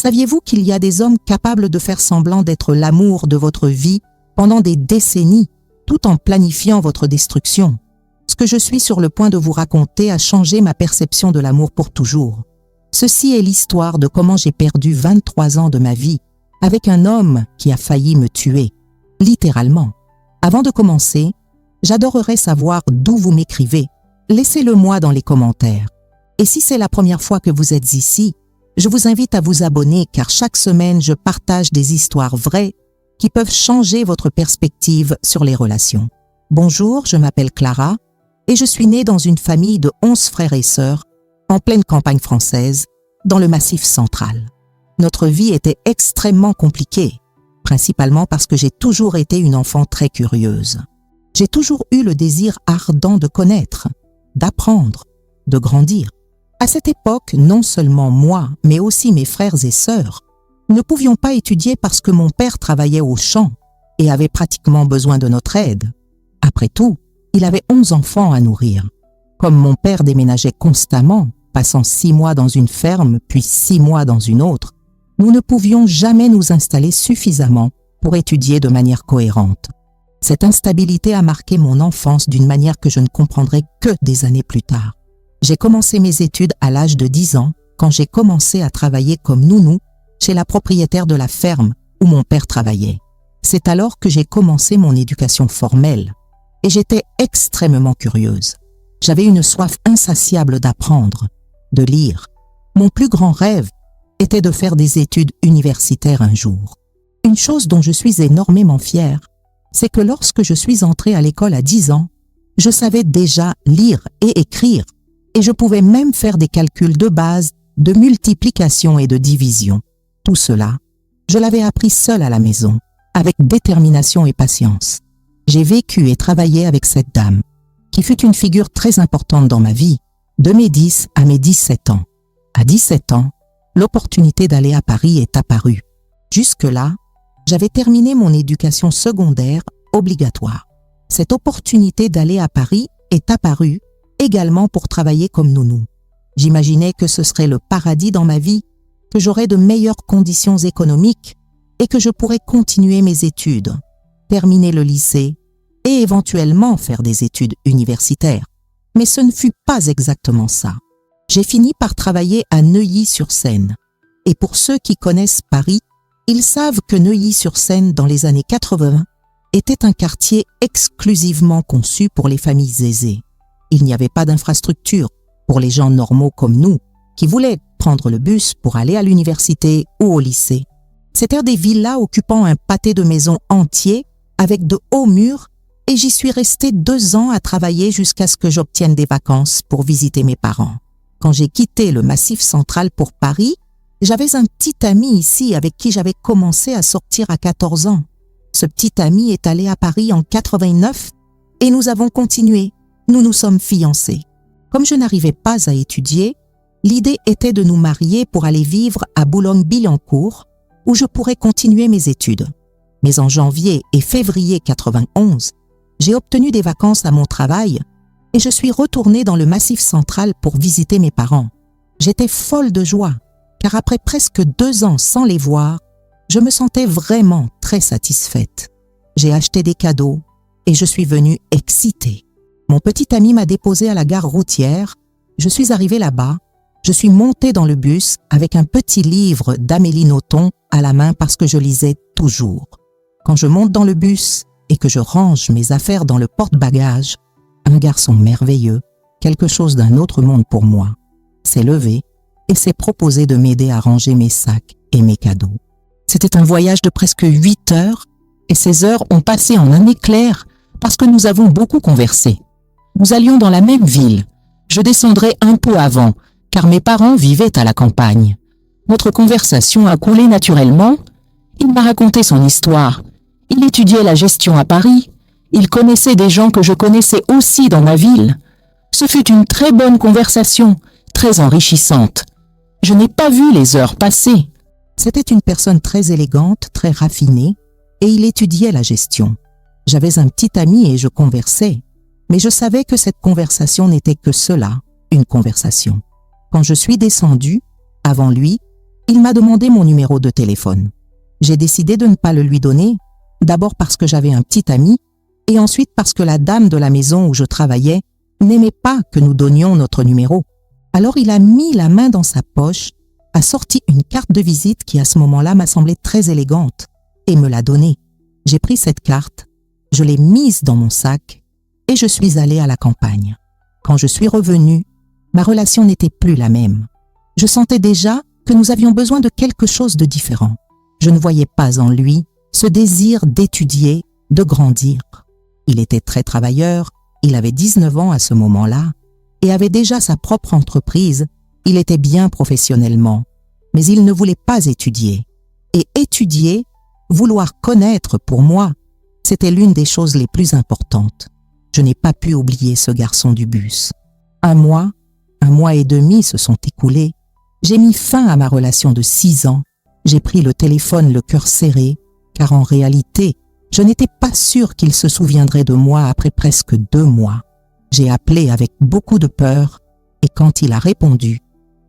Saviez-vous qu'il y a des hommes capables de faire semblant d'être l'amour de votre vie pendant des décennies, tout en planifiant votre destruction? Ce que je suis sur le point de vous raconter a changé ma perception de l'amour pour toujours. Ceci est l'histoire de comment j'ai perdu 23 ans de ma vie avec un homme qui a failli me tuer, littéralement. Avant de commencer, j'adorerais savoir d'où vous m'écrivez. Laissez-le moi dans les commentaires. Et si c'est la première fois que vous êtes ici, je vous invite à vous abonner car chaque semaine, je partage des histoires vraies qui peuvent changer votre perspective sur les relations. Bonjour, je m'appelle Clara et je suis née dans une famille de 11 frères et sœurs en pleine campagne française, dans le Massif central. Notre vie était extrêmement compliquée, principalement parce que j'ai toujours été une enfant très curieuse. J'ai toujours eu le désir ardent de connaître, d'apprendre, de grandir. À cette époque, non seulement moi, mais aussi mes frères et sœurs, ne pouvions pas étudier parce que mon père travaillait au champ et avait pratiquement besoin de notre aide. Après tout, il avait 11 enfants à nourrir. Comme mon père déménageait constamment, passant 6 mois dans une ferme, puis 6 mois dans une autre, nous ne pouvions jamais nous installer suffisamment pour étudier de manière cohérente. Cette instabilité a marqué mon enfance d'une manière que je ne comprendrai que des années plus tard. J'ai commencé mes études à l'âge de 10 ans, quand j'ai commencé à travailler comme nounou chez la propriétaire de la ferme où mon père travaillait. C'est alors que j'ai commencé mon éducation formelle et j'étais extrêmement curieuse. J'avais une soif insatiable d'apprendre, de lire. Mon plus grand rêve était de faire des études universitaires un jour. Une chose dont je suis énormément fière, c'est que lorsque je suis entrée à l'école à 10 ans, je savais déjà lire et écrire et je pouvais même faire des calculs de base, de multiplication et de division. Tout cela, je l'avais appris seule à la maison, avec détermination et patience. J'ai vécu et travaillé avec cette dame, qui fut une figure très importante dans ma vie, de mes 10 à mes 17 ans. À 17 ans, l'opportunité d'aller à Paris est apparue. Jusque-là, j'avais terminé mon éducation secondaire obligatoire. Cette opportunité d'aller à Paris est apparue également pour travailler comme nounou. J'imaginais que ce serait le paradis dans ma vie, que j'aurais de meilleures conditions économiques et que je pourrais continuer mes études, terminer le lycée et éventuellement faire des études universitaires. Mais ce ne fut pas exactement ça. J'ai fini par travailler à Neuilly-sur-Seine. Et pour ceux qui connaissent Paris, ils savent que Neuilly-sur-Seine, dans les années 80, était un quartier exclusivement conçu pour les familles aisées. Il n'y avait pas d'infrastructure pour les gens normaux comme nous, qui voulaient prendre le bus pour aller à l'université ou au lycée. C'étaient des villas occupant un pâté de maisons entier, avec de hauts murs, et j'y suis restée 2 ans à travailler jusqu'à ce que j'obtienne des vacances pour visiter mes parents. Quand j'ai quitté le Massif central pour Paris, j'avais un petit ami ici avec qui j'avais commencé à sortir à 14 ans. Ce petit ami est allé à Paris en 89 et nous avons continué. Nous nous sommes fiancés. Comme je n'arrivais pas à étudier, l'idée était de nous marier pour aller vivre à Boulogne-Billancourt, où je pourrais continuer mes études. Mais en janvier et février 91, j'ai obtenu des vacances à mon travail et je suis retournée dans le Massif central pour visiter mes parents. J'étais folle de joie, car après presque 2 ans sans les voir, je me sentais vraiment très satisfaite. J'ai acheté des cadeaux et je suis venue excitée. Mon petit ami m'a déposée à la gare routière, je suis arrivée là-bas, je suis montée dans le bus avec un petit livre d'Amélie Nothomb à la main parce que je lisais toujours. Quand je monte dans le bus et que je range mes affaires dans le porte-bagages, un garçon merveilleux, quelque chose d'un autre monde pour moi, s'est levé et s'est proposé de m'aider à ranger mes sacs et mes cadeaux. C'était un voyage de presque 8 heures et ces heures ont passé en un éclair parce que nous avons beaucoup conversé. Nous allions dans la même ville. Je descendrai un peu avant, car mes parents vivaient à la campagne. Notre conversation a coulé naturellement. Il m'a raconté son histoire. Il étudiait la gestion à Paris. Il connaissait des gens que je connaissais aussi dans ma ville. Ce fut une très bonne conversation, très enrichissante. Je n'ai pas vu les heures passer. C'était une personne très élégante, très raffinée, et il étudiait la gestion. J'avais un petit ami et je conversais. Mais je savais que cette conversation n'était que cela, une conversation. Quand je suis descendue, avant lui, Il m'a demandé mon numéro de téléphone. J'ai décidé de ne pas le lui donner, d'abord parce que j'avais un petit ami, et ensuite parce que la dame de la maison où je travaillais n'aimait pas que nous donnions notre numéro. Alors il a mis la main dans sa poche, a sorti une carte de visite qui à ce moment-là m'a semblé très élégante et me l'a donnée. J'ai pris cette carte, je l'ai mise dans mon sac et je suis allée à la campagne. Quand je suis revenue, ma relation n'était plus la même. Je sentais déjà que nous avions besoin de quelque chose de différent. Je ne voyais pas en lui ce désir d'étudier, de grandir. Il était très travailleur, il avait 19 ans à ce moment-là et avait déjà sa propre entreprise. Il était bien professionnellement, mais il ne voulait pas étudier. Et étudier, vouloir connaître pour moi, c'était l'une des choses les plus importantes. Je n'ai pas pu oublier ce garçon du bus. Un mois et demi se sont écoulés. J'ai mis fin à ma relation de 6 ans. J'ai pris le téléphone le cœur serré, car en réalité, je n'étais pas sûre qu'il se souviendrait de moi après presque 2 mois. J'ai appelé avec beaucoup de peur et quand il a répondu,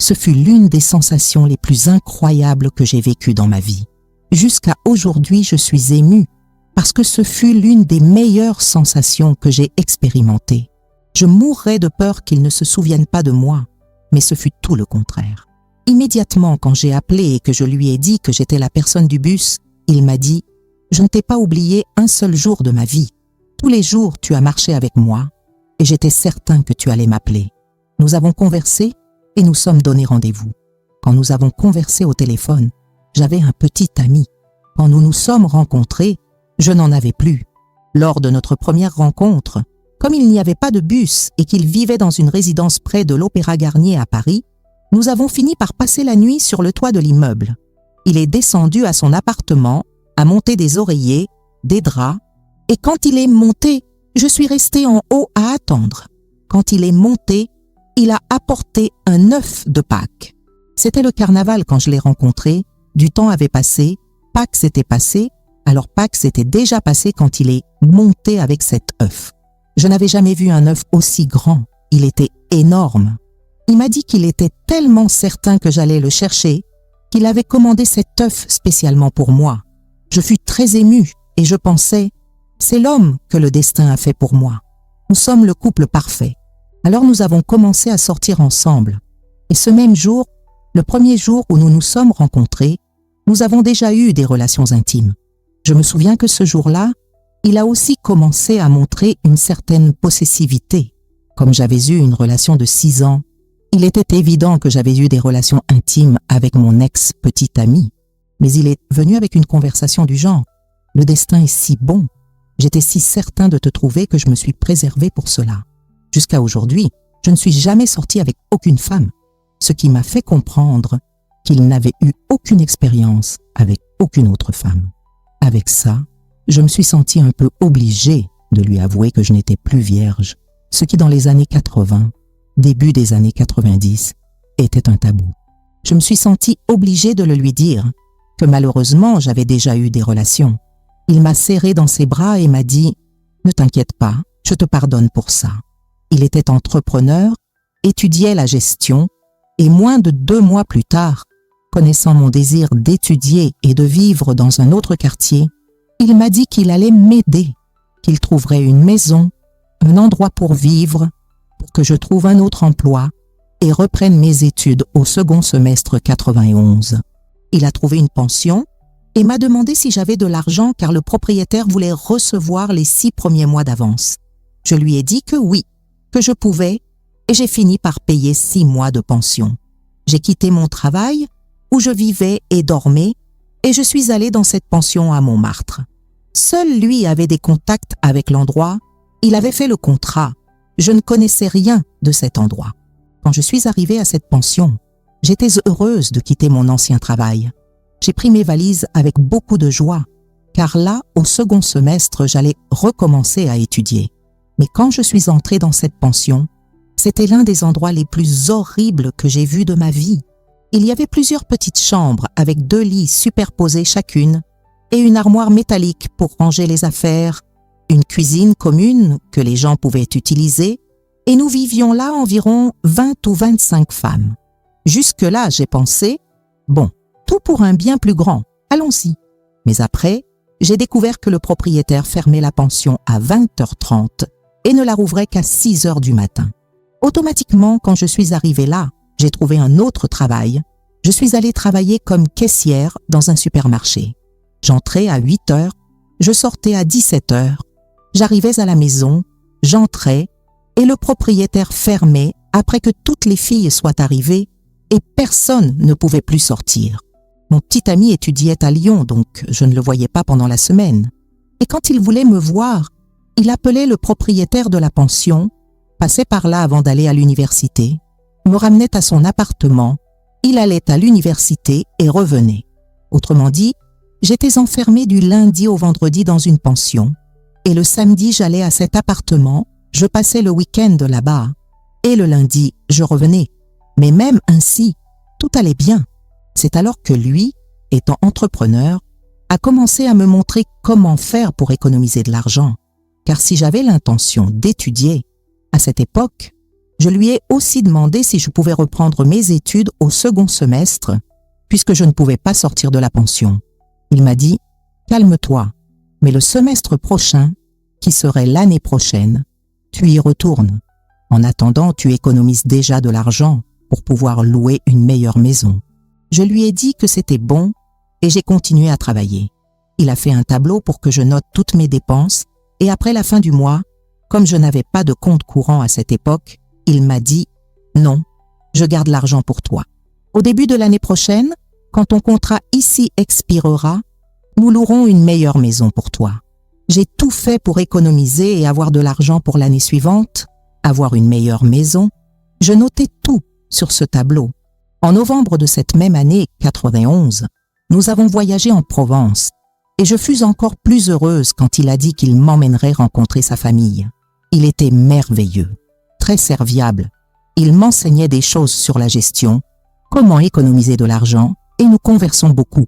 ce fut l'une des sensations les plus incroyables que j'ai vécues dans ma vie. Jusqu'à aujourd'hui, je suis émue parce que ce fut l'une des meilleures sensations que j'ai expérimentées. Je mourrais de peur qu'il ne se souvienne pas de moi, mais ce fut tout le contraire. Immédiatement, quand j'ai appelé et que je lui ai dit que j'étais la personne du bus, il m'a dit « Je ne t'ai pas oublié un seul jour de ma vie. Tous les jours, tu as marché avec moi et j'étais certain que tu allais m'appeler. Nous avons conversé et nous sommes donné rendez-vous. Quand nous avons conversé au téléphone, j'avais un petit ami. Quand nous nous sommes rencontrés, je n'en avais plus. Lors de notre première rencontre, comme il n'y avait pas de bus et qu'il vivait dans une résidence près de l'Opéra Garnier à Paris, nous avons fini par passer la nuit sur le toit de l'immeuble. Il est descendu à son appartement, a monté des oreillers, des draps, et quand il est monté, je suis restée en haut à attendre. Quand il est monté, il a apporté un œuf de Pâques. C'était le carnaval quand je l'ai rencontré, du temps avait passé, Pâques s'était passé, alors Pâques s'était déjà passé quand il est monté avec cet œuf. Je n'avais jamais vu un œuf aussi grand, il était énorme. Il m'a dit qu'il était tellement certain que j'allais le chercher, qu'il avait commandé cet œuf spécialement pour moi. Je fus très émue et je pensais, c'est l'homme que le destin a fait pour moi. Nous sommes le couple parfait. Alors nous avons commencé à sortir ensemble. Et ce même jour, le premier jour où nous nous sommes rencontrés, nous avons déjà eu des relations intimes. Je me souviens que ce jour-là, il a aussi commencé à montrer une certaine possessivité. Comme j'avais eu une relation de 6 ans, il était évident que j'avais eu des relations intimes avec mon ex-petit ami. Mais il est venu avec une conversation du genre « Le destin est si bon, j'étais si certain de te trouver que je me suis préservé pour cela. Jusqu'à aujourd'hui, je ne suis jamais sorti avec aucune femme, ce qui m'a fait comprendre qu'il n'avait eu aucune expérience avec aucune autre femme. Avec ça, je me suis senti un peu obligée de lui avouer que je n'étais plus vierge, ce qui dans les années 80, début des années 90, était un tabou. Je me suis sentie obligée de le lui dire, que malheureusement j'avais déjà eu des relations. Il m'a serré dans ses bras et m'a dit « Ne t'inquiète pas, je te pardonne pour ça ». Il était entrepreneur, étudiait la gestion et moins de 2 mois plus tard, connaissant mon désir d'étudier et de vivre dans un autre quartier, il m'a dit qu'il allait m'aider, qu'il trouverait une maison, un endroit pour vivre, pour que je trouve un autre emploi et reprenne mes études au second semestre 91. Il a trouvé une pension et m'a demandé si j'avais de l'argent car le propriétaire voulait recevoir les 6 premiers mois d'avance. Je lui ai dit que oui, que je pouvais et j'ai fini par payer 6 mois de pension. J'ai quitté mon travail où je vivais et dormais et je suis allée dans cette pension à Montmartre. Seul lui avait des contacts avec l'endroit, il avait fait le contrat. Je ne connaissais rien de cet endroit. Quand je suis arrivée à cette pension, j'étais heureuse de quitter mon ancien travail. J'ai pris mes valises avec beaucoup de joie, car là, au second semestre, j'allais recommencer à étudier. Mais quand je suis entrée dans cette pension, c'était l'un des endroits les plus horribles que j'ai vus de ma vie. Il y avait plusieurs petites chambres avec 2 lits superposés chacune et une armoire métallique pour ranger les affaires, une cuisine commune que les gens pouvaient utiliser et nous vivions là environ 20 ou 25 femmes. Jusque-là, j'ai pensé, bon, Tout pour un bien plus grand. Allons-y. Mais après, j'ai découvert que le propriétaire fermait la pension à 20h30 et ne la rouvrait qu'à 6h du matin. Automatiquement, quand je suis arrivée là, j'ai trouvé un autre travail. Je suis allée travailler comme caissière dans un supermarché. J'entrais à 8h, je sortais à 17h. J'arrivais à la maison, j'entrais et le propriétaire fermait après que toutes les filles soient arrivées et personne ne pouvait plus sortir. Mon petit ami étudiait à Lyon, donc je ne le voyais pas pendant la semaine. Et quand il voulait me voir, il appelait le propriétaire de la pension, passait par là avant d'aller à l'université, me ramenait à son appartement, il allait à l'université et revenait. Autrement dit, j'étais enfermée du lundi au vendredi dans une pension, et le samedi j'allais à cet appartement, je passais le week-end là-bas, et le lundi je revenais. Mais même ainsi, tout allait bien. C'est alors que lui, étant entrepreneur, a commencé à me montrer comment faire pour économiser de l'argent. Car si j'avais l'intention d'étudier, à cette époque, je lui ai aussi demandé si je pouvais reprendre mes études au second semestre, puisque je ne pouvais pas sortir de la pension. Il m'a dit « Calme-toi, mais le semestre prochain, qui serait l'année prochaine, tu y retournes. En attendant, tu économises déjà de l'argent pour pouvoir louer une meilleure maison. » Je lui ai dit que c'était bon et j'ai continué à travailler. Il a fait un tableau pour que je note toutes mes dépenses et après la fin du mois, comme je n'avais pas de compte courant à cette époque, il m'a dit « Non, je garde l'argent pour toi. Au début de l'année prochaine, quand ton contrat ici expirera, nous louerons une meilleure maison pour toi. » J'ai tout fait pour économiser et avoir de l'argent pour l'année suivante, avoir une meilleure maison. Je notais tout sur ce tableau. En novembre de cette même année 91, nous avons voyagé en Provence et je fus encore plus heureuse quand il a dit qu'il m'emmènerait rencontrer sa famille. Il était merveilleux, très serviable. Il m'enseignait des choses sur la gestion, comment économiser de l'argent et nous conversons beaucoup.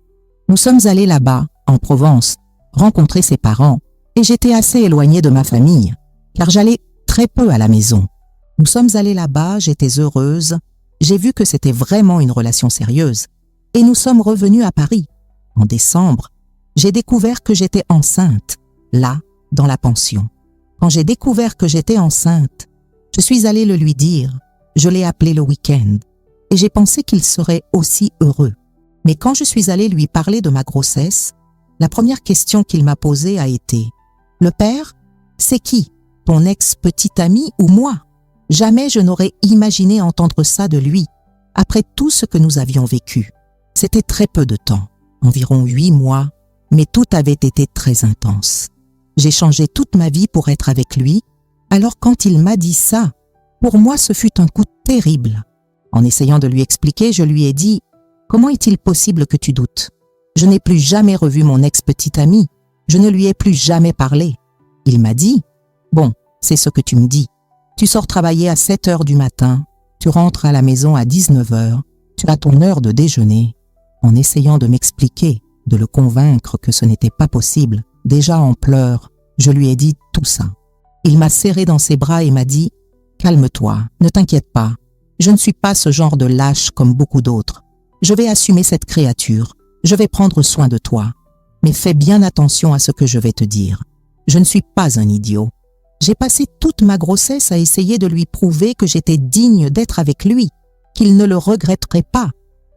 Nous sommes allés là-bas, en Provence, rencontrer ses parents et j'étais assez éloignée de ma famille car j'allais très peu à la maison. Nous sommes allés là-bas, j'étais heureuse. J'ai vu que c'était vraiment une relation sérieuse et nous sommes revenus à Paris. En décembre, j'ai découvert que j'étais enceinte, là, dans la pension. Quand j'ai découvert que j'étais enceinte, je suis allée le lui dire, je l'ai appelé le week-end et j'ai pensé qu'il serait aussi heureux. Mais quand je suis allée lui parler de ma grossesse, la première question qu'il m'a posée a été « Le père, c'est qui? Ton ex-petit ami ou moi ?» Jamais je n'aurais imaginé entendre ça de lui, après tout ce que nous avions vécu. C'était très peu de temps, environ 8 mois, mais tout avait été très intense. J'ai changé toute ma vie pour être avec lui, alors quand il m'a dit ça, pour moi ce fut un coup terrible. En essayant de lui expliquer, je lui ai dit « Comment est-il possible que tu doutes? Je n'ai plus jamais revu mon ex-petit ami, je ne lui ai plus jamais parlé. » Il m'a dit « Bon, c'est ce que tu me dis. Tu sors travailler à 7h du matin, tu rentres à la maison à 19h, tu as ton heure de déjeuner. » En essayant de m'expliquer, de le convaincre que ce n'était pas possible, déjà en pleurs, je lui ai dit tout ça. Il m'a serré dans ses bras et m'a dit « Calme-toi, ne t'inquiète pas. Je ne suis pas ce genre de lâche comme beaucoup d'autres. Je vais assumer cette créature, je vais prendre soin de toi. Mais fais bien attention à ce que je vais te dire. Je ne suis pas un idiot. J'ai passé toute ma grossesse à essayer de lui prouver que j'étais digne d'être avec lui, qu'il ne le regretterait pas.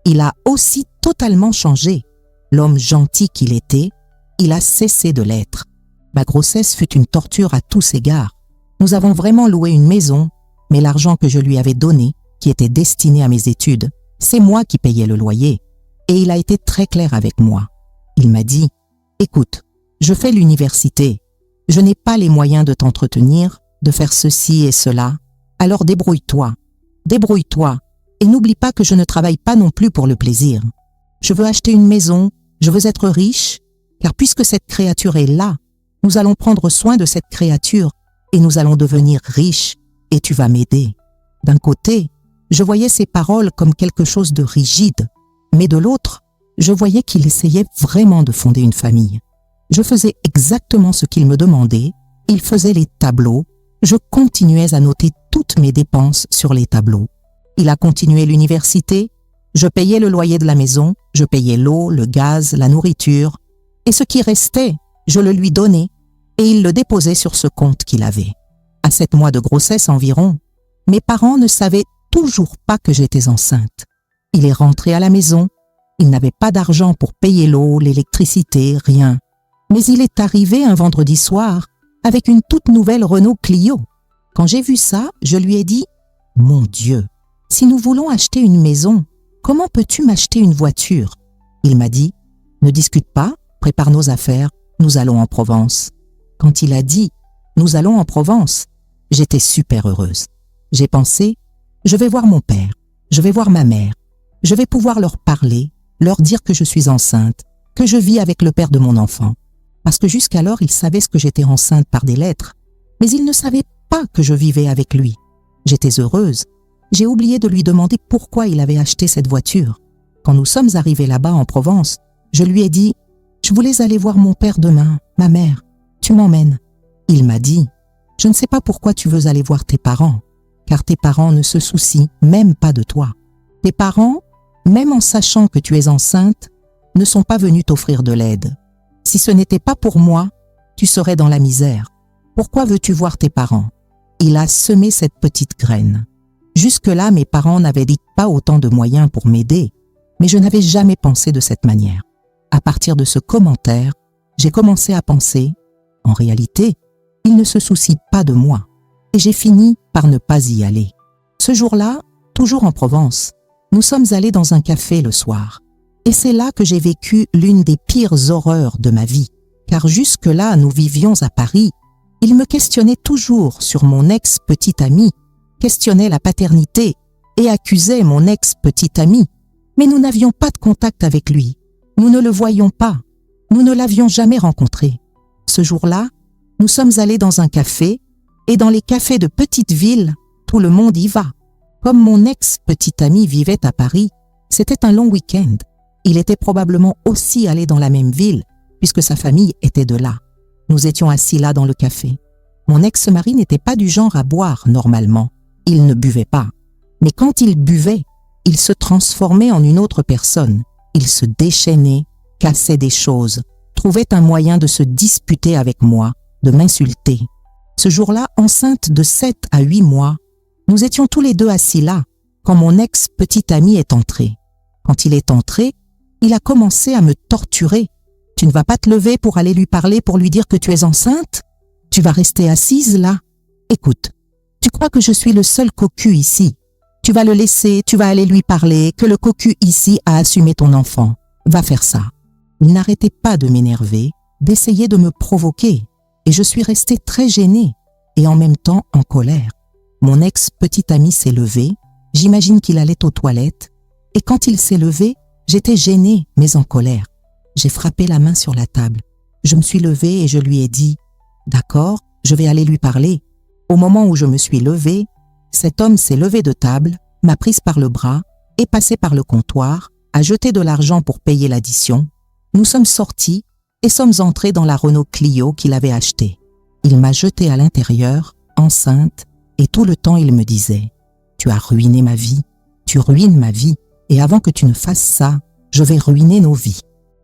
Il a aussi totalement changé. L'homme gentil qu'il était, il a cessé de l'être. Ma grossesse fut une torture à tous égards. Nous avons vraiment loué une maison, mais l'argent que je lui avais donné, qui était destiné à mes études, c'est moi qui payais le loyer. Et il a été très clair avec moi. Il m'a dit « Écoute, je fais l'université. Je n'ai pas les moyens de t'entretenir, de faire ceci et cela. Alors débrouille-toi. Débrouille-toi. Et n'oublie pas que je ne travaille pas non plus pour le plaisir. Je veux acheter une maison, je veux être riche, car puisque cette créature est là, nous allons prendre soin de cette créature et nous allons devenir riches et tu vas m'aider. » D'un côté, je voyais ces paroles comme quelque chose de rigide, mais de l'autre, je voyais qu'il essayait vraiment de fonder une famille. Je faisais exactement ce qu'il me demandait, il faisait les tableaux, je continuais à noter toutes mes dépenses sur les tableaux. Il a continué l'université, Je payais le loyer de la maison, je payais l'eau, le gaz, la nourriture, et ce qui restait, je le lui donnais, et il le déposait sur ce compte qu'il avait. À 7 mois de grossesse environ, mes parents ne savaient toujours pas que j'étais enceinte. Il est rentré à la maison, il n'avait pas d'argent pour payer l'eau, l'électricité, rien. Mais il est arrivé un vendredi soir avec une toute nouvelle Renault Clio. Quand j'ai vu ça, je lui ai dit « Mon Dieu, si nous voulons acheter une maison, comment peux-tu m'acheter une voiture ?» Il m'a dit « Ne discute pas, prépare nos affaires, nous allons en Provence. » Quand il a dit « Nous allons en Provence », j'étais super heureuse. J'ai pensé « Je vais voir mon père, je vais voir ma mère, je vais pouvoir leur parler, leur dire que je suis enceinte, que je vis avec le père de mon enfant. » Parce que jusqu'alors, ils savaient ce que j'étais enceinte par des lettres, mais ils ne savaient pas que je vivais avec lui. J'étais heureuse. J'ai oublié de lui demander pourquoi il avait acheté cette voiture. Quand nous sommes arrivés là-bas en Provence, je lui ai dit « Je voulais aller voir mon père demain, ma mère. Tu m'emmènes ?» Il m'a dit « Je ne sais pas pourquoi tu veux aller voir tes parents, car tes parents ne se soucient même pas de toi. Tes parents, même en sachant que tu es enceinte, ne sont pas venus t'offrir de l'aide. Si ce n'était pas pour moi, tu serais dans la misère. Pourquoi veux-tu voir tes parents ?» Il a semé cette petite graine. Jusque-là, mes parents n'avaient dit pas autant de moyens pour m'aider, mais je n'avais jamais pensé de cette manière. À partir de ce commentaire, j'ai commencé à penser, en réalité, ils ne se soucient pas de moi. Et j'ai fini par ne pas y aller. Ce jour-là, toujours en Provence, nous sommes allés dans un café le soir. Et c'est là que j'ai vécu l'une des pires horreurs de ma vie, car jusque-là, nous vivions à Paris. Il me questionnait toujours sur mon ex-petite amie, questionnait la paternité et accusait mon ex-petite amie. Mais nous n'avions pas de contact avec lui. Nous ne le voyions pas. Nous ne l'avions jamais rencontré. Ce jour-là, nous sommes allés dans un café, et dans les cafés de petites villes, tout le monde y va. Comme mon ex-petite amie vivait à Paris, c'était un long week-end. Il était probablement aussi allé dans la même ville, puisque sa famille était de là. Nous étions assis là dans le café. Mon ex-mari n'était pas du genre à boire normalement. Il ne buvait pas. Mais quand il buvait, il se transformait en une autre personne. Il se déchaînait, cassait des choses, trouvait un moyen de se disputer avec moi, de m'insulter. Ce jour-là, enceinte de 7 à 8 mois, nous étions tous les deux assis là, quand mon ex-petit ami est entré. Quand il est entré, il a commencé à me torturer. « Tu ne vas pas te lever pour aller lui parler, pour lui dire que tu es enceinte? Tu vas rester assise là? Écoute, tu crois que je suis le seul cocu ici? Tu vas le laisser, tu vas aller lui parler, que le cocu ici a assumé ton enfant. Va faire ça. » Il n'arrêtait pas de m'énerver, d'essayer de me provoquer, et je suis restée très gênée et en même temps en colère. Mon ex-petit ami s'est levé, j'imagine qu'il allait aux toilettes, et quand il s'est levé, j'étais gênée mais en colère. J'ai frappé la main sur la table. Je me suis levée et je lui ai dit « D'accord, je vais aller lui parler. » Au moment où je me suis levée, cet homme s'est levé de table, m'a prise par le bras, est passé par le comptoir, a jeté de l'argent pour payer l'addition. Nous sommes sortis et sommes entrés dans la Renault Clio qu'il avait achetée. Il m'a jetée à l'intérieur, enceinte, et tout le temps il me disait « Tu as ruiné ma vie, tu ruines ma vie, et avant que tu ne fasses ça, je vais ruiner nos vies. »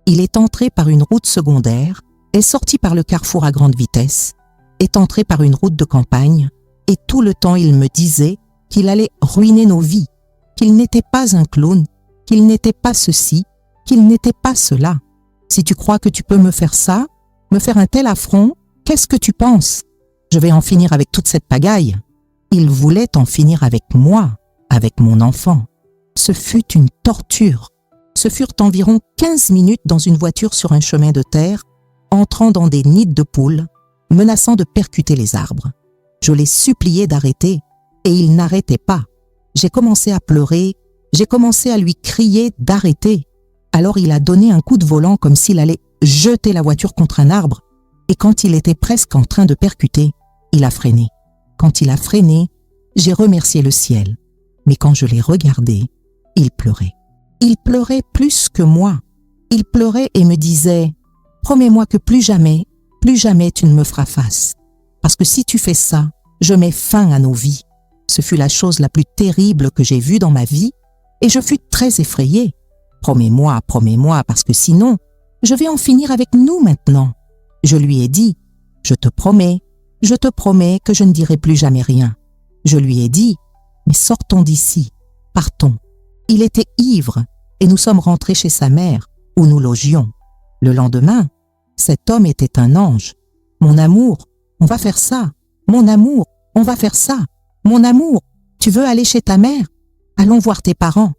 Il est entré par une route secondaire, est sorti par le carrefour à grande vitesse, est entré par une route de campagne, et tout le temps il me disait qu'il allait ruiner nos vies, qu'il n'était pas un clown, qu'il n'était pas ceci, qu'il n'était pas cela. Si tu crois que tu peux me faire ça, me faire un tel affront, qu'est-ce que tu penses? Je vais en finir avec toute cette pagaille. Il voulait en finir avec moi, avec mon enfant. Ce fut une torture. Ce furent environ 15 minutes dans une voiture sur un chemin de terre, entrant dans des nids de poules, menaçant de percuter les arbres. Je l'ai supplié d'arrêter, et il n'arrêtait pas. J'ai commencé à pleurer, j'ai commencé à lui crier d'arrêter. Alors il a donné un coup de volant comme s'il allait jeter la voiture contre un arbre, et quand il était presque en train de percuter, il a freiné. Quand il a freiné, j'ai remercié le ciel, mais quand je l'ai regardé, il pleurait. Il pleurait plus que moi. Il pleurait et me disait « Promets-moi que plus jamais tu ne me feras face. Parce que si tu fais ça, je mets fin à nos vies. » Ce fut la chose la plus terrible que j'ai vue dans ma vie. Et je fus très effrayée. Promets-moi, promets-moi, parce que sinon, je vais en finir avec nous maintenant. Je lui ai dit, je te promets que je ne dirai plus jamais rien. Je lui ai dit, mais sortons d'ici, partons. Il était ivre et nous sommes rentrés chez sa mère, où nous logions. Le lendemain, cet homme était un ange. Mon amour, on va faire ça. Mon amour, on va faire ça. Mon amour, tu veux aller chez ta mère? Allons voir tes parents.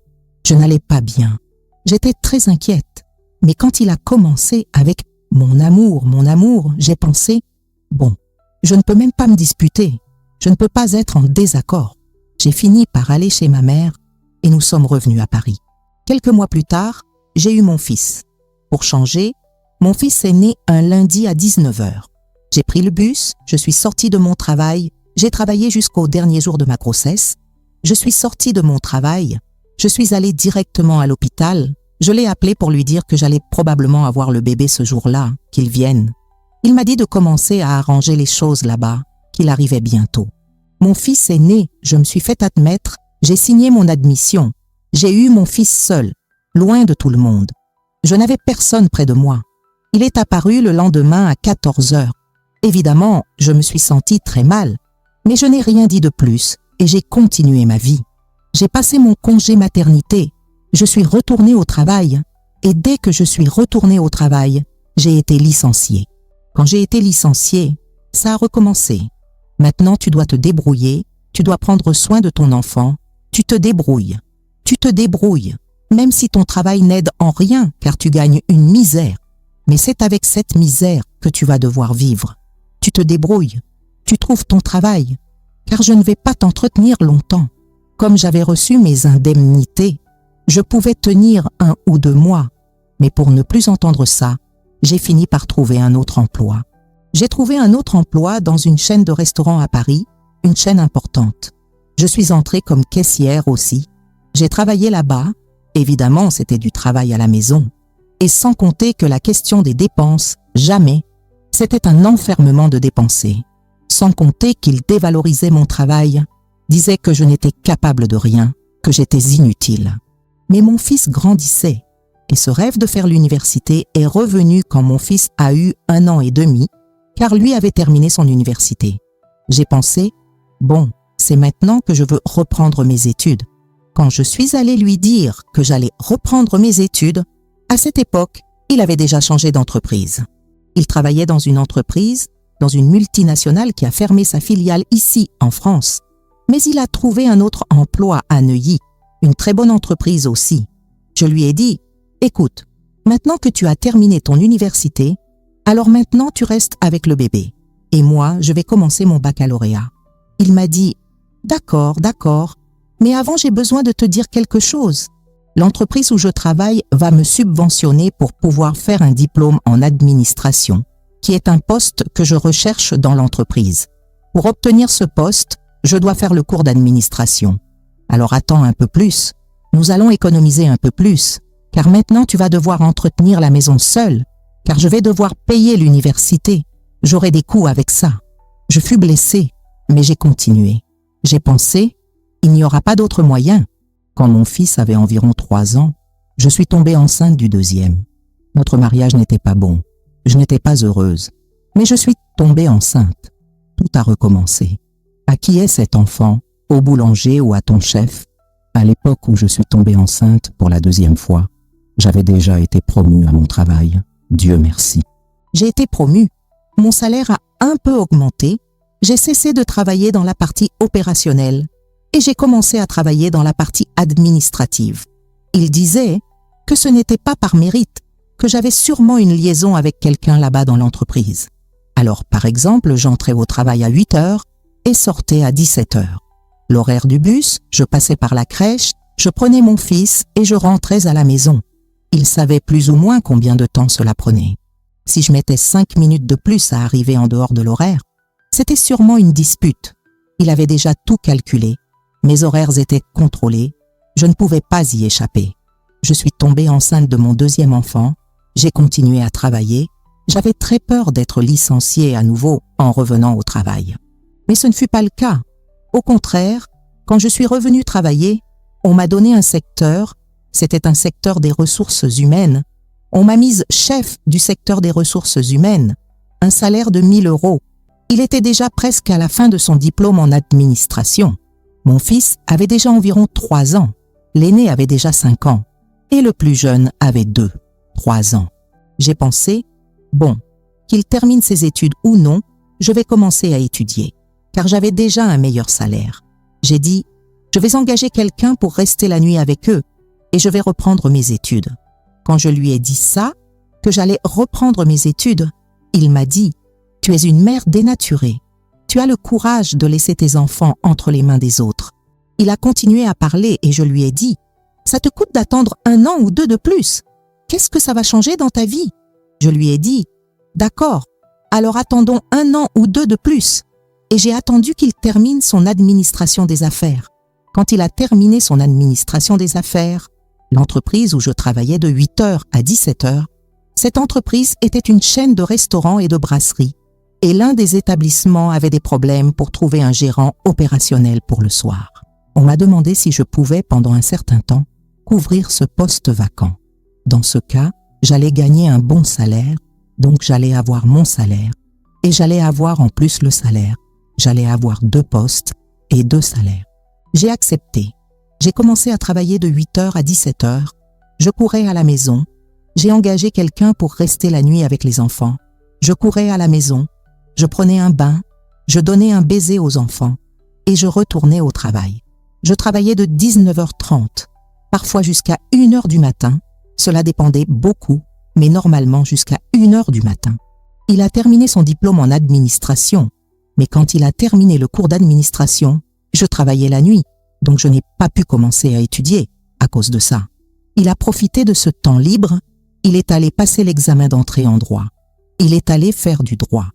Je n'allais pas bien. J'étais très inquiète. Mais quand il a commencé avec mon amour, j'ai pensé, bon, je ne peux même pas me disputer. Je ne peux pas être en désaccord. J'ai fini par aller chez ma mère et nous sommes revenus à Paris. Quelques mois plus tard, j'ai eu mon fils. Pour changer, mon fils est né un lundi à 19h. J'ai pris le bus, je suis sortie de mon travail, j'ai travaillé jusqu'au dernier jour de ma grossesse. Je suis sortie de mon travail, je suis allée directement à l'hôpital. Je l'ai appelé pour lui dire que j'allais probablement avoir le bébé ce jour-là, qu'il vienne. Il m'a dit de commencer à arranger les choses là-bas, qu'il arrivait bientôt. Mon fils est né, je me suis fait admettre, j'ai signé mon admission. J'ai eu mon fils seul, loin de tout le monde. Je n'avais personne près de moi. Il est apparu le lendemain à 14h. Évidemment, je me suis sentie très mal, mais je n'ai rien dit de plus et j'ai continué ma vie. J'ai passé mon congé maternité. Je suis retournée au travail et dès que je suis retournée au travail, j'ai été licenciée. Quand j'ai été licenciée, ça a recommencé. Maintenant, tu dois te débrouiller, tu dois prendre soin de ton enfant, tu te débrouilles, même si ton travail n'aide en rien car tu gagnes une misère. Mais c'est avec cette misère que tu vas devoir vivre. Tu te débrouilles, tu trouves ton travail, car je ne vais pas t'entretenir longtemps. Comme j'avais reçu mes indemnités, je pouvais tenir 1 ou 2 mois, mais pour ne plus entendre ça, j'ai fini par trouver un autre emploi. J'ai trouvé un autre emploi dans une chaîne de restaurants à Paris, une chaîne importante. Je suis entrée comme caissière aussi. J'ai travaillé là-bas, évidemment c'était du travail à la maison, et sans compter que la question des dépenses, jamais, c'était un enfermement de dépenser. Sans compter qu'il dévalorisait mon travail, disait que je n'étais capable de rien, que j'étais inutile. Mais mon fils grandissait, et ce rêve de faire l'université est revenu quand mon fils a eu 1 an et demi, car lui avait terminé son université. J'ai pensé, bon, c'est maintenant que je veux reprendre mes études. Quand je suis allée lui dire que j'allais reprendre mes études, à cette époque, il avait déjà changé d'entreprise. Il travaillait dans une entreprise, dans une multinationale qui a fermé sa filiale ici, en France. Mais il a trouvé un autre emploi à Neuilly, une très bonne entreprise aussi. Je lui ai dit, écoute, maintenant que tu as terminé ton université, alors maintenant tu restes avec le bébé. Et moi, je vais commencer mon baccalauréat. Il m'a dit, d'accord, mais avant j'ai besoin de te dire quelque chose. L'entreprise où je travaille va me subventionner pour pouvoir faire un diplôme en administration, qui est un poste que je recherche dans l'entreprise. Pour obtenir ce poste, je dois faire le cours d'administration. Alors attends un peu plus, nous allons économiser un peu plus, car maintenant tu vas devoir entretenir la maison seule, car je vais devoir payer l'université. J'aurai des coûts avec ça. Je fus blessée, mais j'ai continué. J'ai pensé, il n'y aura pas d'autre moyen. Quand mon fils avait environ 3 ans, je suis tombée enceinte du 2e. Notre mariage n'était pas bon. Je n'étais pas heureuse. Mais je suis tombée enceinte. Tout a recommencé. À qui est cet enfant? Au boulanger ou à ton chef? À l'époque où je suis tombée enceinte pour la 2e fois, j'avais déjà été promue à mon travail. Dieu merci. J'ai été promue. Mon salaire a un peu augmenté. J'ai cessé de travailler dans la partie opérationnelle et j'ai commencé à travailler dans la partie administrative. Il disait que ce n'était pas par mérite, que j'avais sûrement une liaison avec quelqu'un là-bas dans l'entreprise. Alors, par exemple, j'entrais au travail à 8h et sortais à 17h. L'horaire du bus, je passais par la crèche, je prenais mon fils et je rentrais à la maison. Il savait plus ou moins combien de temps cela prenait. Si je mettais 5 minutes de plus à arriver en dehors de l'horaire, c'était sûrement une dispute. Il avait déjà tout calculé. Mes horaires étaient contrôlés. Je ne pouvais pas y échapper. Je suis tombée enceinte de mon 2e enfant. J'ai continué à travailler. J'avais très peur d'être licenciée à nouveau en revenant au travail. Mais ce ne fut pas le cas. Au contraire, quand je suis revenue travailler, On m'a donné un secteur, c'était un secteur des ressources humaines. On m'a mise chef du secteur des ressources humaines, un salaire de 1 000 €. Il était déjà presque à la fin de son diplôme en administration. Mon fils avait déjà environ 3 ans, l'aîné avait déjà 5 ans, et le plus jeune avait 2, 3 ans. J'ai pensé, bon, qu'il termine ses études ou non, je vais commencer à étudier, car j'avais déjà un meilleur salaire. J'ai dit, je vais engager quelqu'un pour rester la nuit avec eux, et je vais reprendre mes études. Quand je lui ai dit ça, que j'allais reprendre mes études, il m'a dit, tu es une mère dénaturée. Tu as le courage de laisser tes enfants entre les mains des autres. Il a continué à parler et je lui ai dit, ça te coûte d'attendre 1 an ou 2 de plus. Qu'est-ce que ça va changer dans ta vie? Je lui ai dit, d'accord, alors attendons 1 an ou 2 de plus. Et j'ai attendu qu'il termine son administration des affaires. Quand il a terminé son administration des affaires, l'entreprise où je travaillais de 8 h à 17 h, cette entreprise était une chaîne de restaurants et de brasseries. Et l'un des établissements avait des problèmes pour trouver un gérant opérationnel pour le soir. On m'a demandé si je pouvais, pendant un certain temps, couvrir ce poste vacant. Dans ce cas, j'allais gagner un bon salaire, donc j'allais avoir mon salaire, et j'allais avoir en plus le salaire. J'allais avoir 2 postes et 2 salaires. J'ai accepté. J'ai commencé à travailler de 8 h à 17 h. Je courais à la maison. J'ai engagé quelqu'un pour rester la nuit avec les enfants. Je courais à la maison. Je prenais un bain, je donnais un baiser aux enfants et je retournais au travail. Je travaillais de 19 h 30, parfois jusqu'à 1 h du matin. Cela dépendait beaucoup, mais normalement jusqu'à 1 h du matin. Il a terminé son diplôme en administration, mais quand il a terminé le cours d'administration, je travaillais la nuit, donc je n'ai pas pu commencer à étudier à cause de ça. Il a profité de ce temps libre, il est allé passer l'examen d'entrée en droit. Il est allé faire du droit.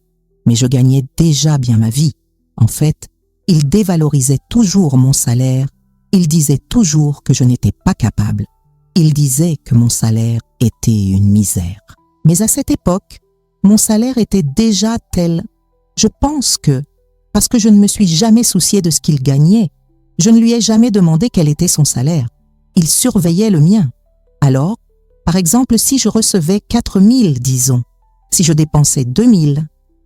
Mais je gagnais déjà bien ma vie. En fait, il dévalorisait toujours mon salaire. Il disait toujours que je n'étais pas capable. Il disait que mon salaire était une misère. Mais à cette époque, mon salaire était déjà tel. Je pense que, parce que je ne me suis jamais soucié de ce qu'il gagnait, je ne lui ai jamais demandé quel était son salaire. Il surveillait le mien. Alors, par exemple, si je recevais 4 000, disons, si je dépensais 2 000,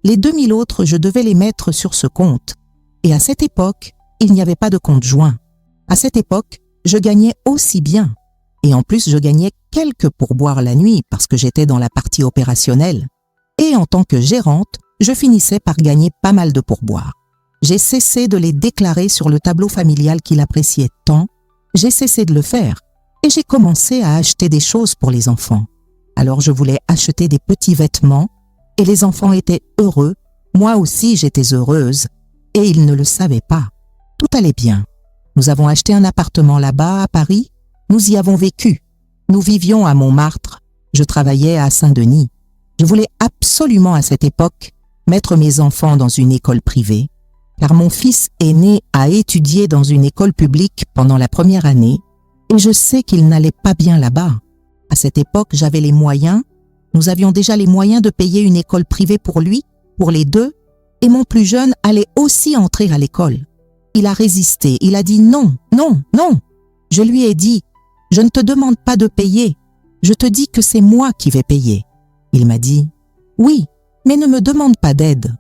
les 2 000 autres, je devais les mettre sur ce compte. Et à cette époque, il n'y avait pas de compte joint. À cette époque, je gagnais aussi bien. Et en plus, je gagnais quelques pourboires la nuit parce que j'étais dans la partie opérationnelle. Et en tant que gérante, je finissais par gagner pas mal de pourboires. J'ai cessé de les déclarer sur le tableau familial qu'il appréciait tant. J'ai cessé de le faire. Et j'ai commencé à acheter des choses pour les enfants. Alors je voulais acheter des petits vêtements. Et les enfants étaient heureux, moi aussi j'étais heureuse, et ils ne le savaient pas. Tout allait bien. Nous avons acheté un appartement là-bas à Paris, nous y avons vécu. Nous vivions à Montmartre, je travaillais à Saint-Denis. Je voulais absolument à cette époque mettre mes enfants dans une école privée, car mon fils aîné a étudié dans une école publique pendant la première année, et je sais qu'il n'allait pas bien là-bas. À cette époque, j'avais les moyens. Nous avions déjà les moyens de payer une école privée pour lui, pour les 2, et mon plus jeune allait aussi entrer à l'école. Il a résisté, il a dit non, non, non. Je lui ai dit, je ne te demande pas de payer, je te dis que c'est moi qui vais payer. Il m'a dit, oui, mais ne me demande pas d'aide.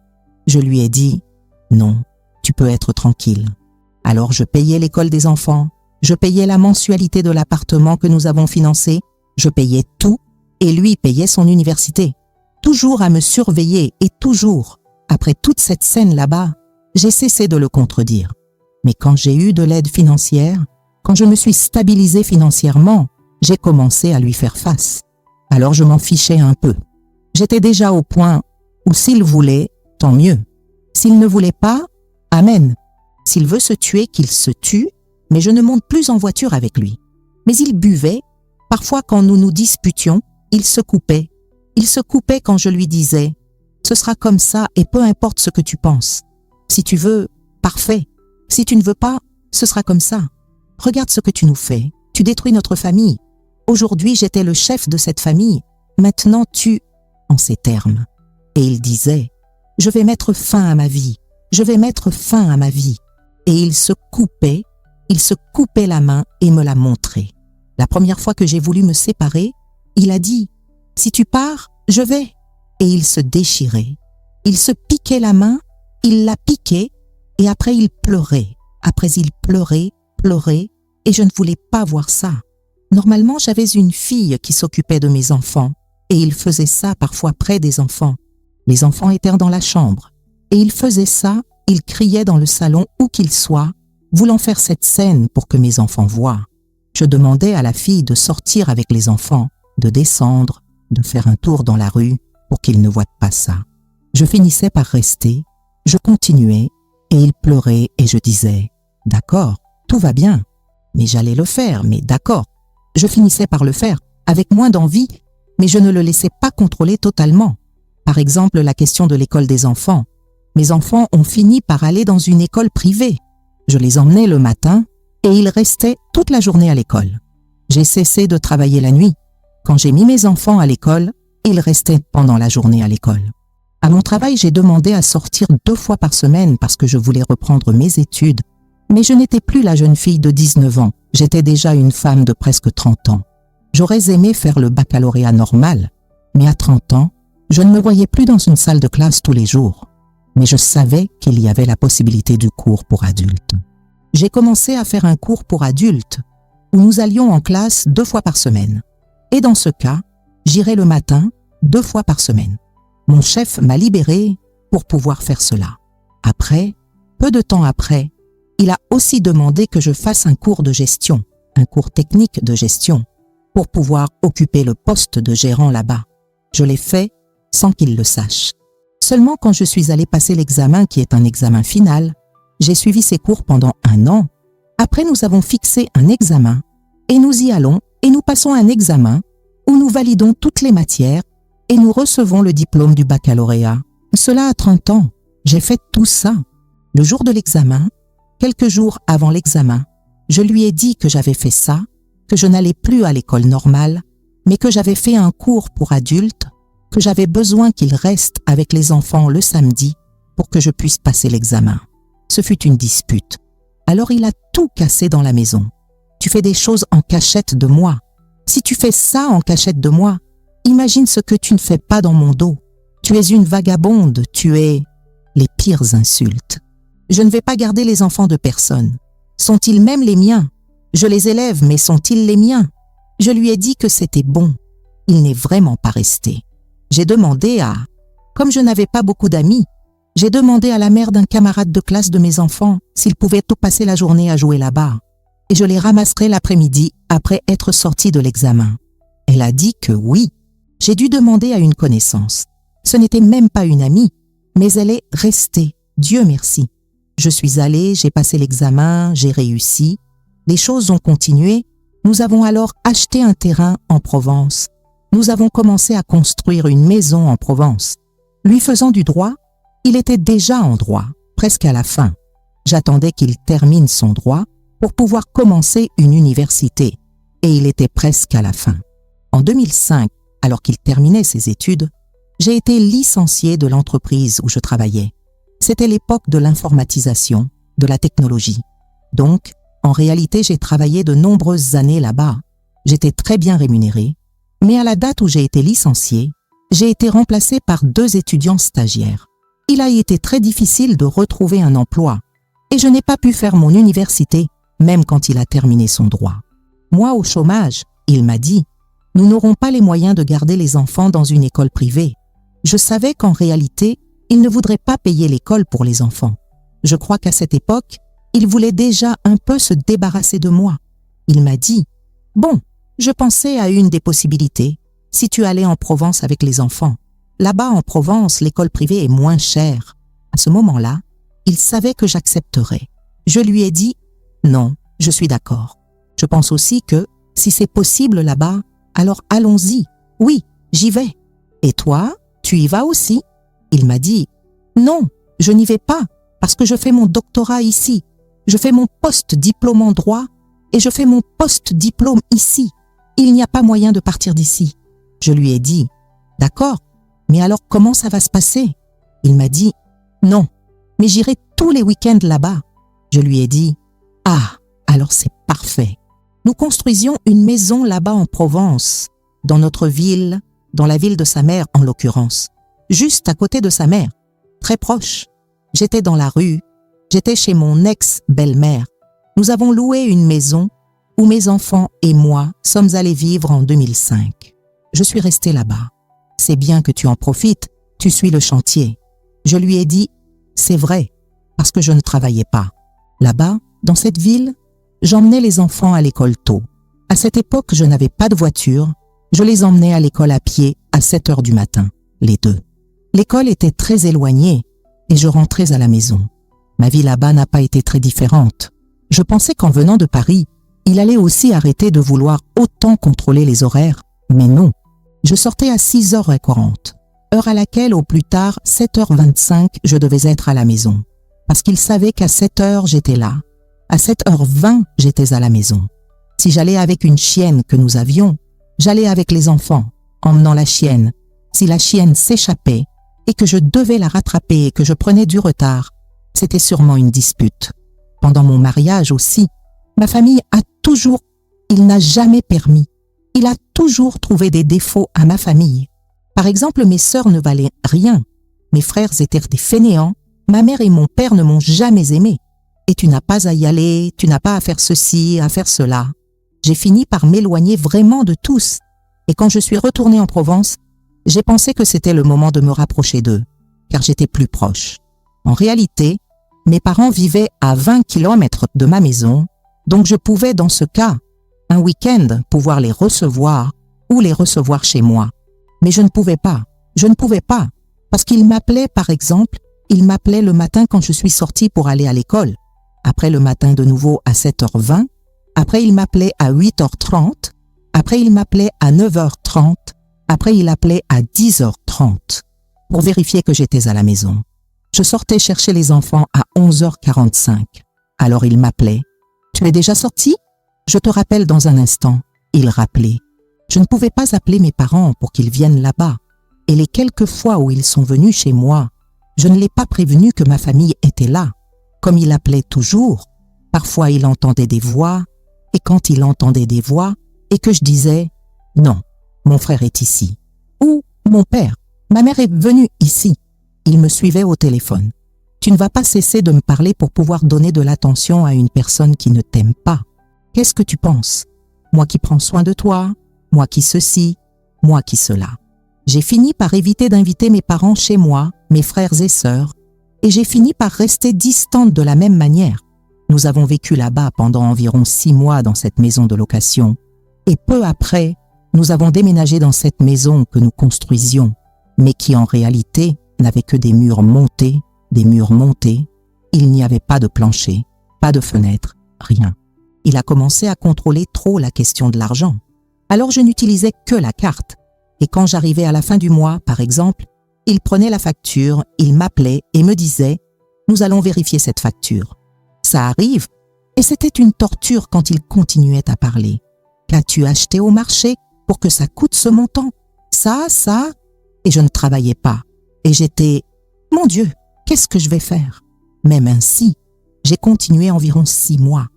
Je lui ai dit, non, tu peux être tranquille. Alors je payais l'école des enfants, je payais la mensualité de l'appartement que nous avons financé, je payais tout. Et lui payait son université. Toujours à me surveiller et toujours, après toute cette scène là-bas, j'ai cessé de le contredire. Mais quand j'ai eu de l'aide financière, quand je me suis stabilisée financièrement, j'ai commencé à lui faire face. Alors je m'en fichais un peu. J'étais déjà au point où s'il voulait, tant mieux. S'il ne voulait pas, amen. S'il veut se tuer, qu'il se tue, mais je ne monte plus en voiture avec lui. Mais il buvait, parfois quand nous nous disputions, il se coupait. Il se coupait quand je lui disais « Ce sera comme ça et peu importe ce que tu penses. Si tu veux, parfait. Si tu ne veux pas, ce sera comme ça. Regarde ce que tu nous fais. Tu détruis notre famille. Aujourd'hui, j'étais le chef de cette famille. Maintenant, tu... » en ces termes. Et il disait « Je vais mettre fin à ma vie. Je vais mettre fin à ma vie. » Et il se coupait il se coupait la main et me l'a montré. La première fois que j'ai voulu me séparer, il a dit « Si tu pars, je vais ». Et il se déchirait. Il se piquait la main, il la piquait et après il pleurait. Après il pleurait, et je ne voulais pas voir ça. Normalement, j'avais une fille qui s'occupait de mes enfants et il faisait ça parfois près des enfants. Les enfants étaient dans la chambre et il faisait ça, il criait dans le salon où qu'il soit, voulant faire cette scène pour que mes enfants voient. Je demandais à la fille de sortir avec les enfants, de descendre, de faire un tour dans la rue pour qu'ils ne voient pas ça. Je finissais par rester, je continuais et il pleurait et je disais « D'accord, tout va bien, mais j'allais le faire, mais d'accord ». Je finissais par le faire, avec moins d'envie, mais je ne le laissais pas contrôler totalement. Par exemple, la question de l'école des enfants. Mes enfants ont fini par aller dans une école privée. Je les emmenais le matin et ils restaient toute la journée à l'école. J'ai cessé de travailler la nuit. Quand j'ai mis mes enfants à l'école, ils restaient pendant la journée à l'école. À mon travail, j'ai demandé à sortir 2 fois par semaine parce que je voulais reprendre mes études. Mais je n'étais plus la jeune fille de 19 ans. J'étais déjà une femme de presque 30 ans. J'aurais aimé faire le baccalauréat normal, mais à 30 ans, je ne me voyais plus dans une salle de classe tous les jours. Mais je savais qu'il y avait la possibilité du cours pour adultes. J'ai commencé à faire un cours pour adultes où nous allions en classe 2 fois par semaine. Et dans ce cas, j'irais le matin 2 fois par semaine. Mon chef m'a libérée pour pouvoir faire cela. Après, peu de temps après, il a aussi demandé que je fasse un cours de gestion, un cours technique de gestion, pour pouvoir occuper le poste de gérant là-bas. Je l'ai fait sans qu'il le sache. Seulement quand je suis allée passer l'examen, qui est un examen final, j'ai suivi ces cours pendant 1 an. Après, nous avons fixé un examen et nous y allons et nous passons un examen où nous validons toutes les matières et nous recevons le diplôme du baccalauréat. Cela à 30 ans. J'ai fait tout ça. Le jour de l'examen, quelques jours avant l'examen, je lui ai dit que j'avais fait ça, que je n'allais plus à l'école normale, mais que j'avais fait un cours pour adultes, que j'avais besoin qu'il reste avec les enfants le samedi pour que je puisse passer l'examen. Ce fut une dispute. Alors il a tout cassé dans la maison. Tu fais des choses en cachette de moi. Si tu fais ça en cachette de moi, imagine ce que tu ne fais pas dans mon dos. Tu es une vagabonde, tu es les pires insultes. Je ne vais pas garder les enfants de personne. Sont-ils même les miens? Je les élève, mais sont-ils les miens? Je lui ai dit que c'était bon. Il n'est vraiment pas resté. J'ai demandé à... Comme je n'avais pas beaucoup d'amis, j'ai demandé à la mère d'un camarade de classe de mes enfants s'il pouvait tout passer la journée à jouer là-bas. Et je les ramasserai l'après-midi après être sortie de l'examen. Elle a dit que oui. J'ai dû demander à une connaissance. Ce n'était même pas une amie, mais elle est restée. Dieu merci. Je suis allée, j'ai passé l'examen, j'ai réussi. Les choses ont continué. Nous avons alors acheté un terrain en Provence. Nous avons commencé à construire une maison en Provence. Lui faisant du droit, il était déjà en droit, presque à la fin. J'attendais qu'il termine son droit pour pouvoir commencer une université, et il était presque à la fin. En 2005, alors qu'il terminait ses études, j'ai été licenciée de l'entreprise où je travaillais. C'était l'époque de l'informatisation, de la technologie. Donc, en réalité, j'ai travaillé de nombreuses années là-bas. J'étais très bien rémunérée, mais à la date où j'ai été licenciée, j'ai été remplacée par 2 étudiants stagiaires. Il a été très difficile de retrouver un emploi et je n'ai pas pu faire mon université, même quand il a terminé son droit. Moi, au chômage, il m'a dit, nous n'aurons pas les moyens de garder les enfants dans une école privée. Je savais qu'en réalité, il ne voudrait pas payer l'école pour les enfants. Je crois qu'à cette époque, il voulait déjà un peu se débarrasser de moi. Il m'a dit, bon, je pensais à une des possibilités, si tu allais en Provence avec les enfants. Là-bas en Provence, l'école privée est moins chère. À ce moment-là, il savait que j'accepterais. Je lui ai dit, non, je suis d'accord. Je pense aussi que, si c'est possible là-bas, alors allons-y. Oui, j'y vais. Et toi, tu y vas aussi? Il m'a dit, non, je n'y vais pas, parce que je fais mon doctorat ici. Je fais mon post-diplôme en droit et je fais mon post-diplôme ici. Il n'y a pas moyen de partir d'ici. Je lui ai dit, d'accord, mais alors comment ça va se passer? Il m'a dit, non, mais j'irai tous les week-ends là-bas. Je lui ai dit, ah, Alors c'est parfait. Nous construisions une maison là-bas en Provence, dans notre ville, dans la ville de sa mère en l'occurrence, juste à côté de sa mère, très proche. J'étais dans la rue, j'étais chez mon ex-belle-mère. Nous avons loué une maison où mes enfants et moi sommes allés vivre en 2005. Je suis restée là-bas. C'est bien que tu en profites, tu suis le chantier. Je lui ai dit, c'est vrai, parce que je ne travaillais pas. Là-bas, dans cette ville, j'emmenais les enfants à l'école tôt. À cette époque, je n'avais pas de voiture. Je les emmenais à l'école à pied à 7 heures du matin, les deux. L'école était très éloignée et je rentrais à la maison. Ma vie là-bas n'a pas été très différente. Je pensais qu'en venant de Paris, il allait aussi arrêter de vouloir autant contrôler les horaires, mais non. Je sortais à 6h40, heure à laquelle au plus tard 7h25 je devais être à la maison, parce qu'il savait qu'à 7h j'étais là. À 7h20 j'étais à la maison. Si j'allais avec une chienne que nous avions, j'allais avec les enfants, emmenant la chienne. Si la chienne s'échappait et que je devais la rattraper et que je prenais du retard, c'était sûrement une dispute. Pendant mon mariage aussi, ma famille il n'a jamais permis. Il a toujours trouvé des défauts à ma famille. Par exemple, mes sœurs ne valaient rien. Mes frères étaient des fainéants. Ma mère et mon père ne m'ont jamais aimé. Et tu n'as pas à y aller, tu n'as pas à faire ceci, à faire cela. J'ai fini par m'éloigner vraiment de tous. Et quand je suis retournée en Provence, j'ai pensé que c'était le moment de me rapprocher d'eux, car j'étais plus proche. En réalité, mes parents vivaient à 20 km de ma maison, donc je pouvais dans ce cas, un week-end, pouvoir les recevoir ou les recevoir chez moi. Mais je ne pouvais pas, parce qu'ils m'appelaient par exemple, ils m'appelaient le matin quand je suis sortie pour aller à l'école, après le matin de nouveau à 7h20, après il m'appelait à 8h30, après il m'appelait à 9h30, après il appelait à 10h30 pour vérifier que j'étais à la maison. Je sortais chercher les enfants à 11h45. Alors il m'appelait. « Tu es déjà sorti ? Je te rappelle dans un instant. » Il rappelait. Je ne pouvais pas appeler mes parents pour qu'ils viennent là-bas. Et les quelques fois où ils sont venus chez moi, je ne l'ai pas prévenu que ma famille était là. Comme il appelait toujours, parfois il entendait des voix, et quand il entendait des voix, et que je disais « Non, mon frère est ici. » Ou « Mon père, ma mère est venue ici. » Il me suivait au téléphone. Tu ne vas pas cesser de me parler pour pouvoir donner de l'attention à une personne qui ne t'aime pas. Qu'est-ce que tu penses? Moi qui prends soin de toi, moi qui ceci, moi qui cela. J'ai fini par éviter d'inviter mes parents chez moi, mes frères et sœurs, et j'ai fini par rester distante de la même manière. Nous avons vécu là-bas pendant environ 6 mois dans cette maison de location, et peu après, nous avons déménagé dans cette maison que nous construisions, mais qui en réalité n'avait que des murs montés, il n'y avait pas de plancher, pas de fenêtre, rien. Il a commencé à contrôler trop la question de l'argent. Alors je n'utilisais que la carte. Et quand j'arrivais à la fin du mois, par exemple, il prenait la facture, il m'appelait et me disait « Nous allons vérifier cette facture ». Ça arrive, et c'était une torture quand il continuait à parler. Qu'as-tu acheté au marché pour que ça coûte ce montant? Ça, et je ne travaillais pas. Et j'étais « Mon Dieu, qu'est-ce que je vais faire ?» Même ainsi, j'ai continué environ 6 mois.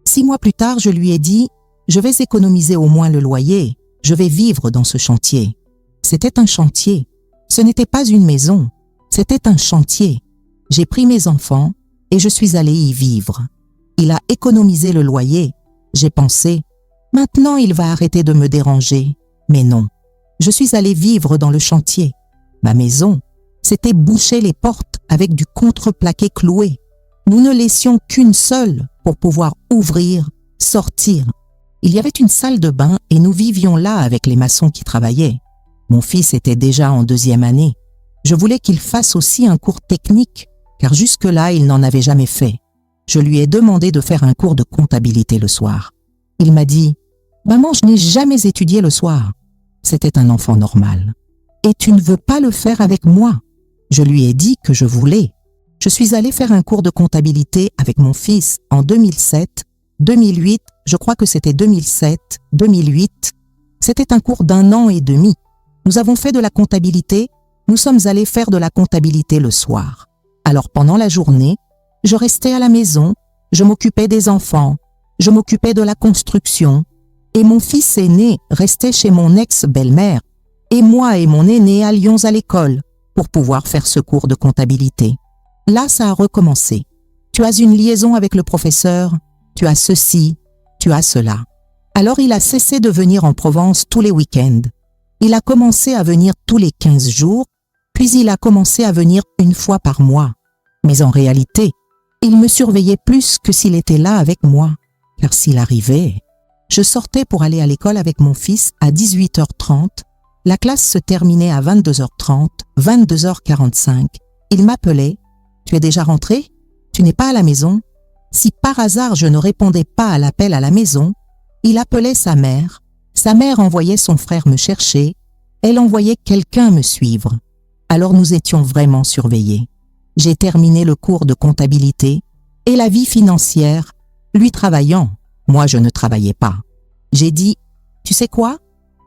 6 mois plus tard, je lui ai dit « Je vais économiser au moins le loyer, je vais vivre dans ce chantier. » C'était un chantier, ce n'était pas une maison, c'était un chantier. J'ai pris mes enfants et je suis allée y vivre. Il a économisé le loyer. J'ai pensé « Maintenant, il va arrêter de me déranger. » Mais non, je suis allée vivre dans le chantier. Ma maison, c'était boucher les portes avec du contreplaqué cloué. Nous ne laissions qu'une seule pour pouvoir ouvrir, sortir. Il y avait une salle de bain et nous vivions là avec les maçons qui travaillaient. Mon fils était déjà en 2e année. Je voulais qu'il fasse aussi un cours technique, car jusque-là, il n'en avait jamais fait. Je lui ai demandé de faire un cours de comptabilité le soir. Il m'a dit « Maman, je n'ai jamais étudié le soir. » C'était un enfant normal. « Et tu ne veux pas le faire avec moi ?» Je lui ai dit que je voulais. Je suis allée faire un cours de comptabilité avec mon fils en 2007, 2008, je crois que c'était 2007, 2008. C'était un cours d'1 an et demi. Nous avons fait de la comptabilité, nous sommes allés faire de la comptabilité le soir. Alors pendant la journée, je restais à la maison, je m'occupais des enfants, je m'occupais de la construction et mon fils aîné restait chez mon ex-belle-mère et moi et mon aîné allions à l'école pour pouvoir faire ce cours de comptabilité. Là, ça a recommencé. Tu as une liaison avec le professeur, tu as ceci, tu as cela. Alors il a cessé de venir en Provence tous les week-ends. Il a commencé à venir tous les 15 jours, puis il a commencé à venir une fois par mois. Mais en réalité, il me surveillait plus que s'il était là avec moi. Car s'il arrivait, je sortais pour aller à l'école avec mon fils à 18h30. La classe se terminait à 22h30, 22h45. Il m'appelait. « Tu es déjà rentré? Tu n'es pas à la maison ?» Si par hasard je ne répondais pas à l'appel à la maison, il appelait sa mère. Sa mère envoyait son frère me chercher. Elle envoyait quelqu'un me suivre. Alors nous étions vraiment surveillés. J'ai terminé le cours de comptabilité et la vie financière, lui travaillant, moi je ne travaillais pas. J'ai dit, tu sais quoi?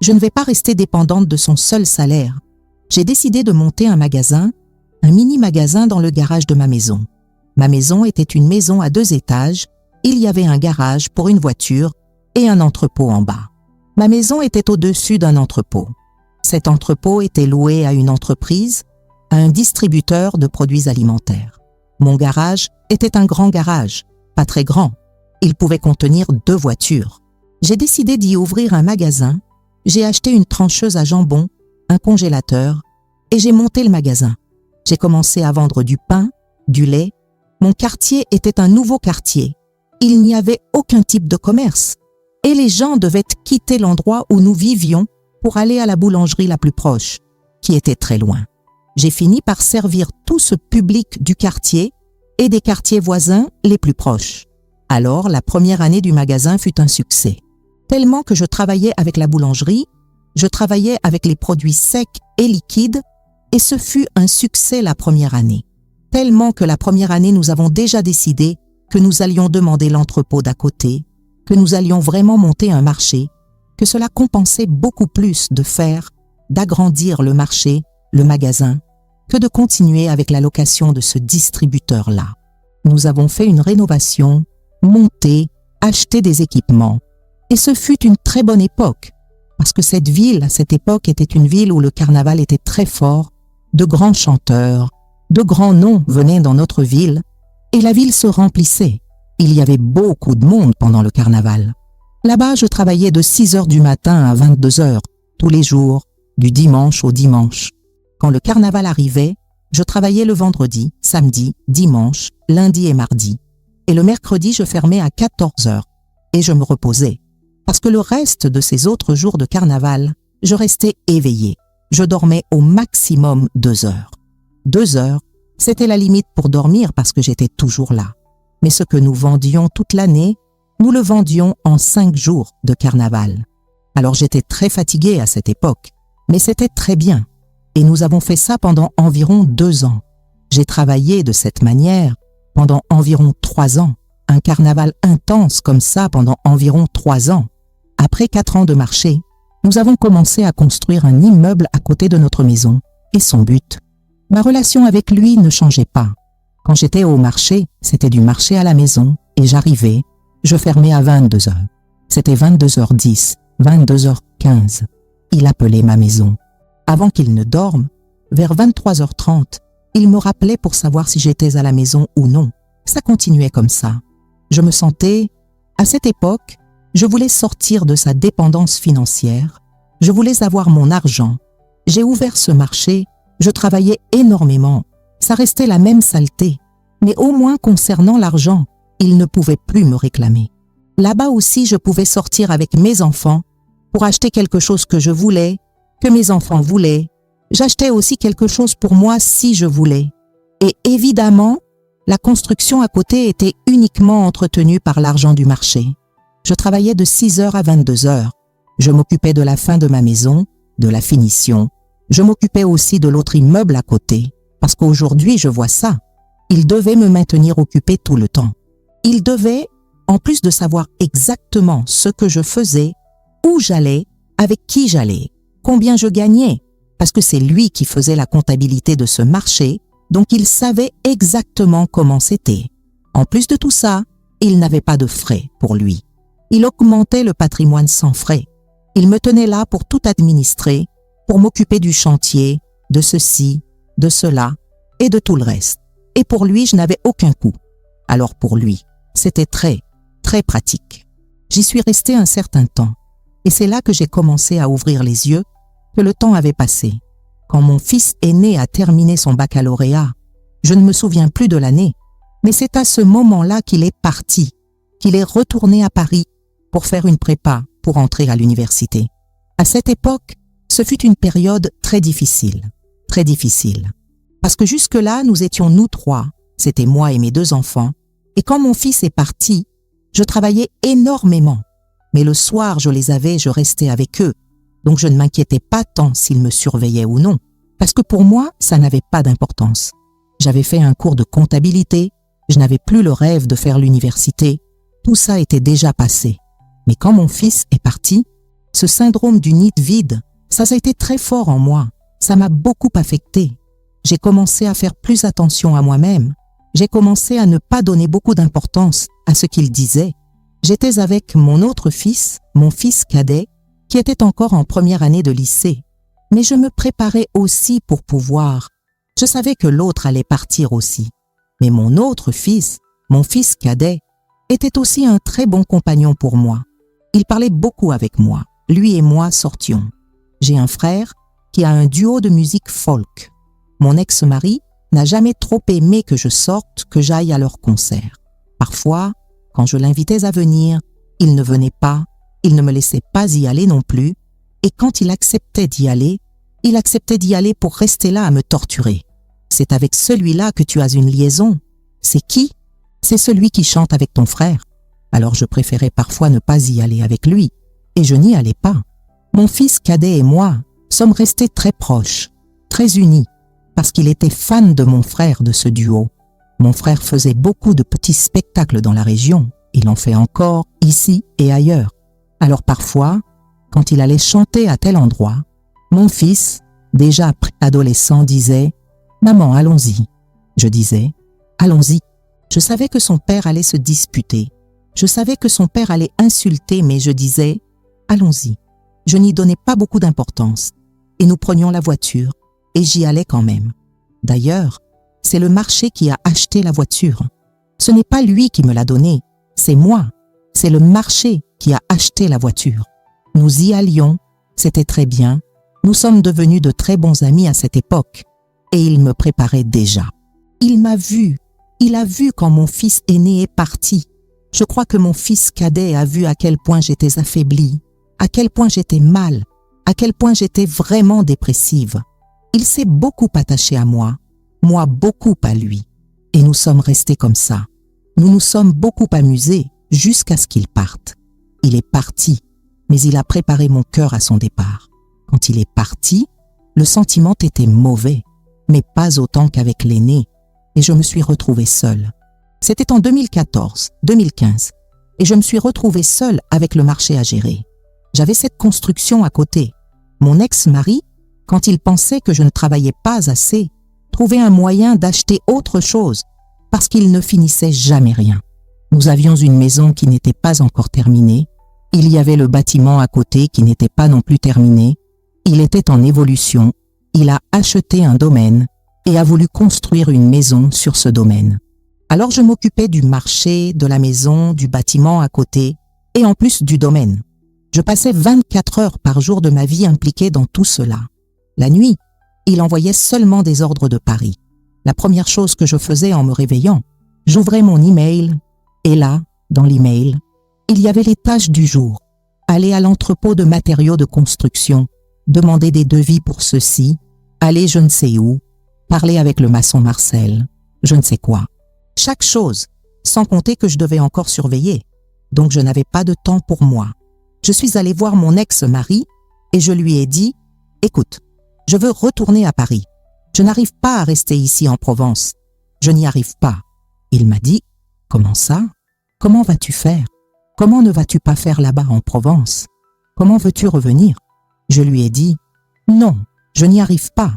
Je ne vais pas rester dépendante de son seul salaire. J'ai décidé de monter un magasin, un mini-magasin dans le garage de ma maison. Ma maison était une maison à 2 étages, il y avait un garage pour une voiture et un entrepôt en bas. Ma maison était au-dessus d'un entrepôt. Cet entrepôt était loué à une entreprise, à un distributeur de produits alimentaires. Mon garage était un grand garage, pas très grand. Il pouvait contenir 2 voitures. J'ai décidé d'y ouvrir un magasin. J'ai acheté une trancheuse à jambon, un congélateur et j'ai monté le magasin. J'ai commencé à vendre du pain, du lait. Mon quartier était un nouveau quartier. Il n'y avait aucun type de commerce. Et les gens devaient quitter l'endroit où nous vivions pour aller à la boulangerie la plus proche, qui était très loin. J'ai fini par servir tout ce public du quartier et des quartiers voisins les plus proches. Alors, la première année du magasin fut un succès. Tellement que je travaillais avec la boulangerie, je travaillais avec les produits secs et liquides et ce fut un succès la première année. Tellement que la première année, nous avons déjà décidé que nous allions demander l'entrepôt d'à côté, que nous allions vraiment monter un marché, que cela compensait beaucoup plus de faire, d'agrandir le marché, le magasin, que de continuer avec la location de ce distributeur-là. Nous avons fait une rénovation, monté, acheté des équipements. Et ce fut une très bonne époque, parce que cette ville, à cette époque, était une ville où le carnaval était très fort, de grands chanteurs, de grands noms venaient dans notre ville, et la ville se remplissait. Il y avait beaucoup de monde pendant le carnaval. Là-bas, je travaillais de 6h du matin à 22h, tous les jours, du dimanche au dimanche. Quand le carnaval arrivait, je travaillais le vendredi, samedi, dimanche, lundi et mardi. Et le mercredi, je fermais à 14h et je me reposais. Parce que le reste de ces autres jours de carnaval, je restais éveillée. Je dormais au maximum 2 heures. 2 heures, c'était la limite pour dormir parce que j'étais toujours là. Mais ce que nous vendions toute l'année, nous le vendions en 5 jours de carnaval. Alors j'étais très fatiguée à cette époque, mais c'était très bien. Et nous avons fait ça pendant environ 2 ans. J'ai travaillé de cette manière pendant environ 3 ans. Un carnaval intense comme ça pendant environ 3 ans. Après 4 ans de marché, nous avons commencé à construire un immeuble à côté de notre maison. Et son but, ma relation avec lui ne changeait pas. Quand j'étais au marché, c'était du marché à la maison et j'arrivais, je fermais à 22h. C'était 22h10, 22h15. Il appelait ma maison. Avant qu'il ne dorme, vers 23h30, il me rappelait pour savoir si j'étais à la maison ou non. Ça continuait comme ça. Je me sentais, à cette époque, je voulais sortir de sa dépendance financière. Je voulais avoir mon argent. J'ai ouvert ce marché, je travaillais énormément. Ça restait la même saleté. Mais au moins concernant l'argent, il ne pouvait plus me réclamer. Là-bas aussi, je pouvais sortir avec mes enfants pour acheter quelque chose que je voulais, que mes enfants voulaient. J'achetais aussi quelque chose pour moi si je voulais. Et évidemment, la construction à côté était uniquement entretenue par l'argent du marché. Je travaillais de 6h à 22h. Je m'occupais de la fin de ma maison, de la finition. Je m'occupais aussi de l'autre immeuble à côté. Parce qu'aujourd'hui, je vois ça. Il devait me maintenir occupé tout le temps. Il devait, en plus de savoir exactement ce que je faisais, où j'allais, avec qui j'allais, combien je gagnais, parce que c'est lui qui faisait la comptabilité de ce marché, donc il savait exactement comment c'était. En plus de tout ça, Il n'avait pas de frais pour lui. Il augmentait le patrimoine sans frais. Il me tenait là pour tout administrer, pour m'occuper du chantier, de ceci, de cela et de tout le reste. Et pour lui, je n'avais aucun coût. Alors pour lui, c'était très, très pratique. J'y suis restée un certain temps. Et c'est là que j'ai commencé à ouvrir les yeux que le temps avait passé. Quand mon fils aîné a terminé son baccalauréat, je ne me souviens plus de l'année, mais c'est à ce moment-là qu'il est parti, qu'il est retourné à Paris pour faire une prépa pour entrer à l'université. À cette époque, ce fut une période très difficile. Parce que jusque-là, nous étions nous trois, c'était moi et mes 2 enfants, et quand mon fils est parti, je travaillais énormément. Mais le soir, je restais avec eux, donc je ne m'inquiétais pas tant s'ils me surveillaient ou non, parce que pour moi, ça n'avait pas d'importance. J'avais fait un cours de comptabilité, je n'avais plus le rêve de faire l'université, tout ça était déjà passé. Mais quand mon fils est parti, ce syndrome du nid vide, ça a été très fort en moi, ça m'a beaucoup affecté. J'ai commencé à faire plus attention à moi-même, j'ai commencé à ne pas donner beaucoup d'importance à ce qu'il disait. J'étais avec mon autre fils, mon fils cadet, qui était encore en première année de lycée. Mais je me préparais aussi pour pouvoir. Je savais que l'autre allait partir aussi. Mais mon autre fils, mon fils cadet, était aussi un très bon compagnon pour moi. Il parlait beaucoup avec moi. Lui et moi sortions. J'ai un frère qui a un duo de musique folk. Mon ex-mari n'a jamais trop aimé que je sorte, que j'aille à leur concert. Parfois, quand je l'invitais à venir, il ne venait pas, il ne me laissait pas y aller non plus, et quand il acceptait d'y aller pour rester là à me torturer. C'est avec celui-là que tu as une liaison. C'est qui? C'est celui qui chante avec ton frère. Alors je préférais parfois ne pas y aller avec lui, et je n'y allais pas. Mon fils cadet et moi sommes restés très proches, très unis, parce qu'il était fan de mon frère de ce duo. Mon frère faisait beaucoup de petits spectacles dans la région, il en fait encore ici et ailleurs. Alors parfois, quand il allait chanter à tel endroit, mon fils, déjà adolescent, disait « Maman, allons-y ». Je disais « Allons-y ». Je savais que son père allait se disputer. Je savais que son père allait insulter, mais je disais « Allons-y ». Je n'y donnais pas beaucoup d'importance. Et nous prenions la voiture, et j'y allais quand même. D'ailleurs, c'est le marché qui a acheté la voiture. Ce n'est pas lui qui me l'a donnée, c'est moi. C'est le marché qui a acheté la voiture. Nous y allions, c'était très bien. Nous sommes devenus de très bons amis à cette époque. Et il me préparait déjà. Il m'a vu. Il a vu quand mon fils aîné est parti. Je crois que mon fils cadet a vu à quel point j'étais affaiblie, à quel point j'étais mal, à quel point j'étais vraiment dépressive. Il s'est beaucoup attaché à moi beaucoup à lui. Et nous sommes restés comme ça. Nous nous sommes beaucoup amusés jusqu'à ce qu'il parte. Il est parti, mais il a préparé mon cœur à son départ. Quand il est parti, le sentiment était mauvais, mais pas autant qu'avec l'aîné, et je me suis retrouvée seule. C'était en 2014-2015, et je me suis retrouvée seule avec le marché à gérer. J'avais cette construction à côté. Mon ex-mari, quand il pensait que je ne travaillais pas assez, trouvait un moyen d'acheter autre chose, parce qu'il ne finissait jamais rien. Nous avions une maison qui n'était pas encore terminée, il y avait le bâtiment à côté qui n'était pas non plus terminé, il était en évolution, il a acheté un domaine et a voulu construire une maison sur ce domaine. Alors je m'occupais du marché, de la maison, du bâtiment à côté et en plus du domaine. Je passais 24 heures par jour de ma vie impliquée dans tout cela. La nuit, il envoyait seulement des ordres de Paris. La première chose que je faisais en me réveillant, j'ouvrais mon email et là, dans l'email, il y avait les tâches du jour. Aller à l'entrepôt de matériaux de construction, demander des devis pour ceci, aller je ne sais où, parler avec le maçon Marcel, je ne sais quoi. Chaque chose, sans compter que je devais encore surveiller. Donc je n'avais pas de temps pour moi. Je suis allée voir mon ex-mari et je lui ai dit « Écoute, je veux retourner à Paris. Je n'arrive pas à rester ici en Provence. Je n'y arrive pas. » Il m'a dit « Comment ça? Comment vas-tu faire? Comment ne vas-tu pas faire là-bas en Provence? Comment veux-tu revenir ?» Je lui ai dit « Non, je n'y arrive pas.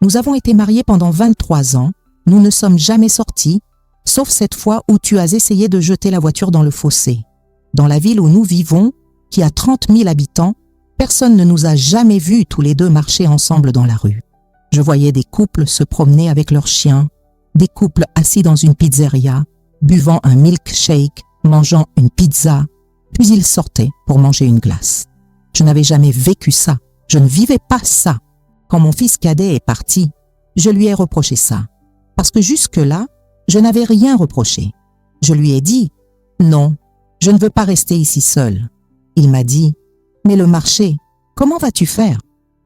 Nous avons été mariés pendant 23 ans, nous ne sommes jamais sortis Sauf cette fois où tu as essayé de jeter la voiture dans le fossé. Dans la ville où nous vivons, qui a 30 000 habitants, personne ne nous a jamais vus tous les deux marcher ensemble dans la rue. Je voyais des couples se promener avec leurs chiens, des couples assis dans une pizzeria, buvant un milkshake, mangeant une pizza, puis ils sortaient pour manger une glace. Je n'avais jamais vécu ça, je ne vivais pas ça. Quand mon fils cadet est parti, je lui ai reproché ça, parce que jusque-là, je n'avais rien reproché. Je lui ai dit « Non, je ne veux pas rester ici seul ». Il m'a dit « Mais le marché, comment vas-tu faire?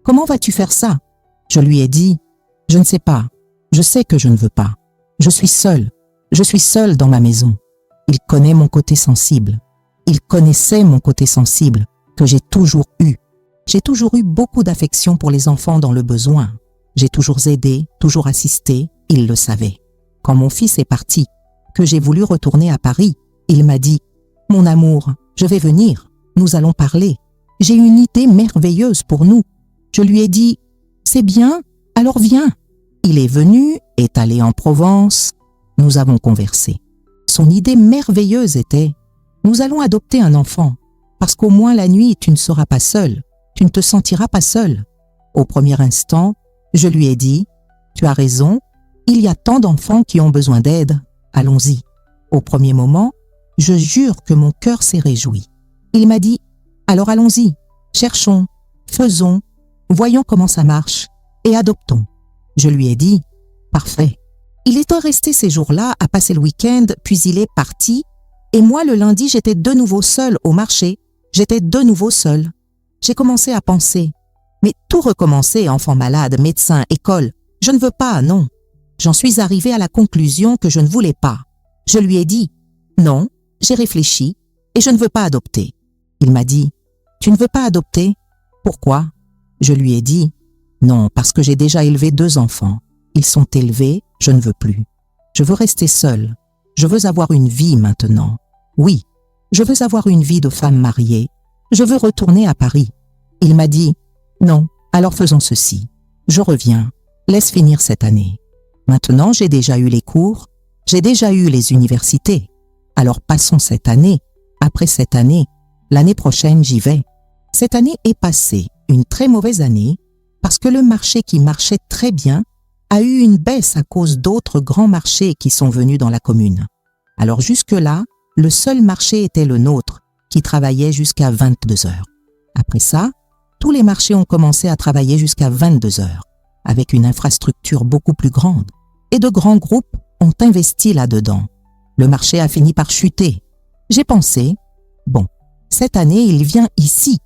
Comment vas-tu faire ça ?» Je lui ai dit « Je ne sais pas, je sais que je ne veux pas. Je suis seul dans ma maison. » Il connaît mon côté sensible. Il connaissait mon côté sensible que j'ai toujours eu. J'ai toujours eu beaucoup d'affection pour les enfants dans le besoin. J'ai toujours aidé, toujours assisté, il le savait. Quand mon fils est parti, que j'ai voulu retourner à Paris, il m'a dit « Mon amour, je vais venir, nous allons parler. J'ai une idée merveilleuse pour nous. » Je lui ai dit « C'est bien, alors viens. » Il est venu, est allé en Provence, nous avons conversé. Son idée merveilleuse était « Nous allons adopter un enfant, parce qu'au moins la nuit tu ne seras pas seul, tu ne te sentiras pas seul. » Au premier instant, je lui ai dit « Tu as raison, il y a tant d'enfants qui ont besoin d'aide, allons-y. » Au premier moment, je jure que mon cœur s'est réjoui. Il m'a dit « Alors allons-y, cherchons, faisons, voyons comment ça marche et adoptons. » Je lui ai dit « Parfait. » Il était resté ces jours-là à passer le week-end, puis il est parti, et moi le lundi j'étais de nouveau seule au marché, j'étais de nouveau seule. J'ai commencé à penser « Mais tout recommencer, enfant malade, médecin, école, je ne veux pas, non. » J'en suis arrivée à la conclusion que je ne voulais pas. Je lui ai dit « Non, j'ai réfléchi et je ne veux pas adopter. » Il m'a dit « Tu ne veux pas adopter? Pourquoi ?» Je lui ai dit « Non, parce que j'ai déjà élevé 2 enfants. Ils sont élevés, je ne veux plus. Je veux rester seule. Je veux avoir une vie maintenant. Oui, je veux avoir une vie de femme mariée. Je veux retourner à Paris. » Il m'a dit « Non, alors faisons ceci. Je reviens. Laisse finir cette année. Maintenant, j'ai déjà eu les cours, j'ai déjà eu les universités. Alors passons cette année. Après cette année, l'année prochaine, j'y vais. » Cette année est passée, une très mauvaise année, parce que le marché qui marchait très bien a eu une baisse à cause d'autres grands marchés qui sont venus dans la commune. Alors jusque-là, le seul marché était le nôtre, qui travaillait jusqu'à 22 heures. Après ça, tous les marchés ont commencé à travailler jusqu'à 22 heures, avec une infrastructure beaucoup plus grande. Et de grands groupes ont investi là-dedans. Le marché a fini par chuter. J'ai pensé, bon, cette année, il vient ici.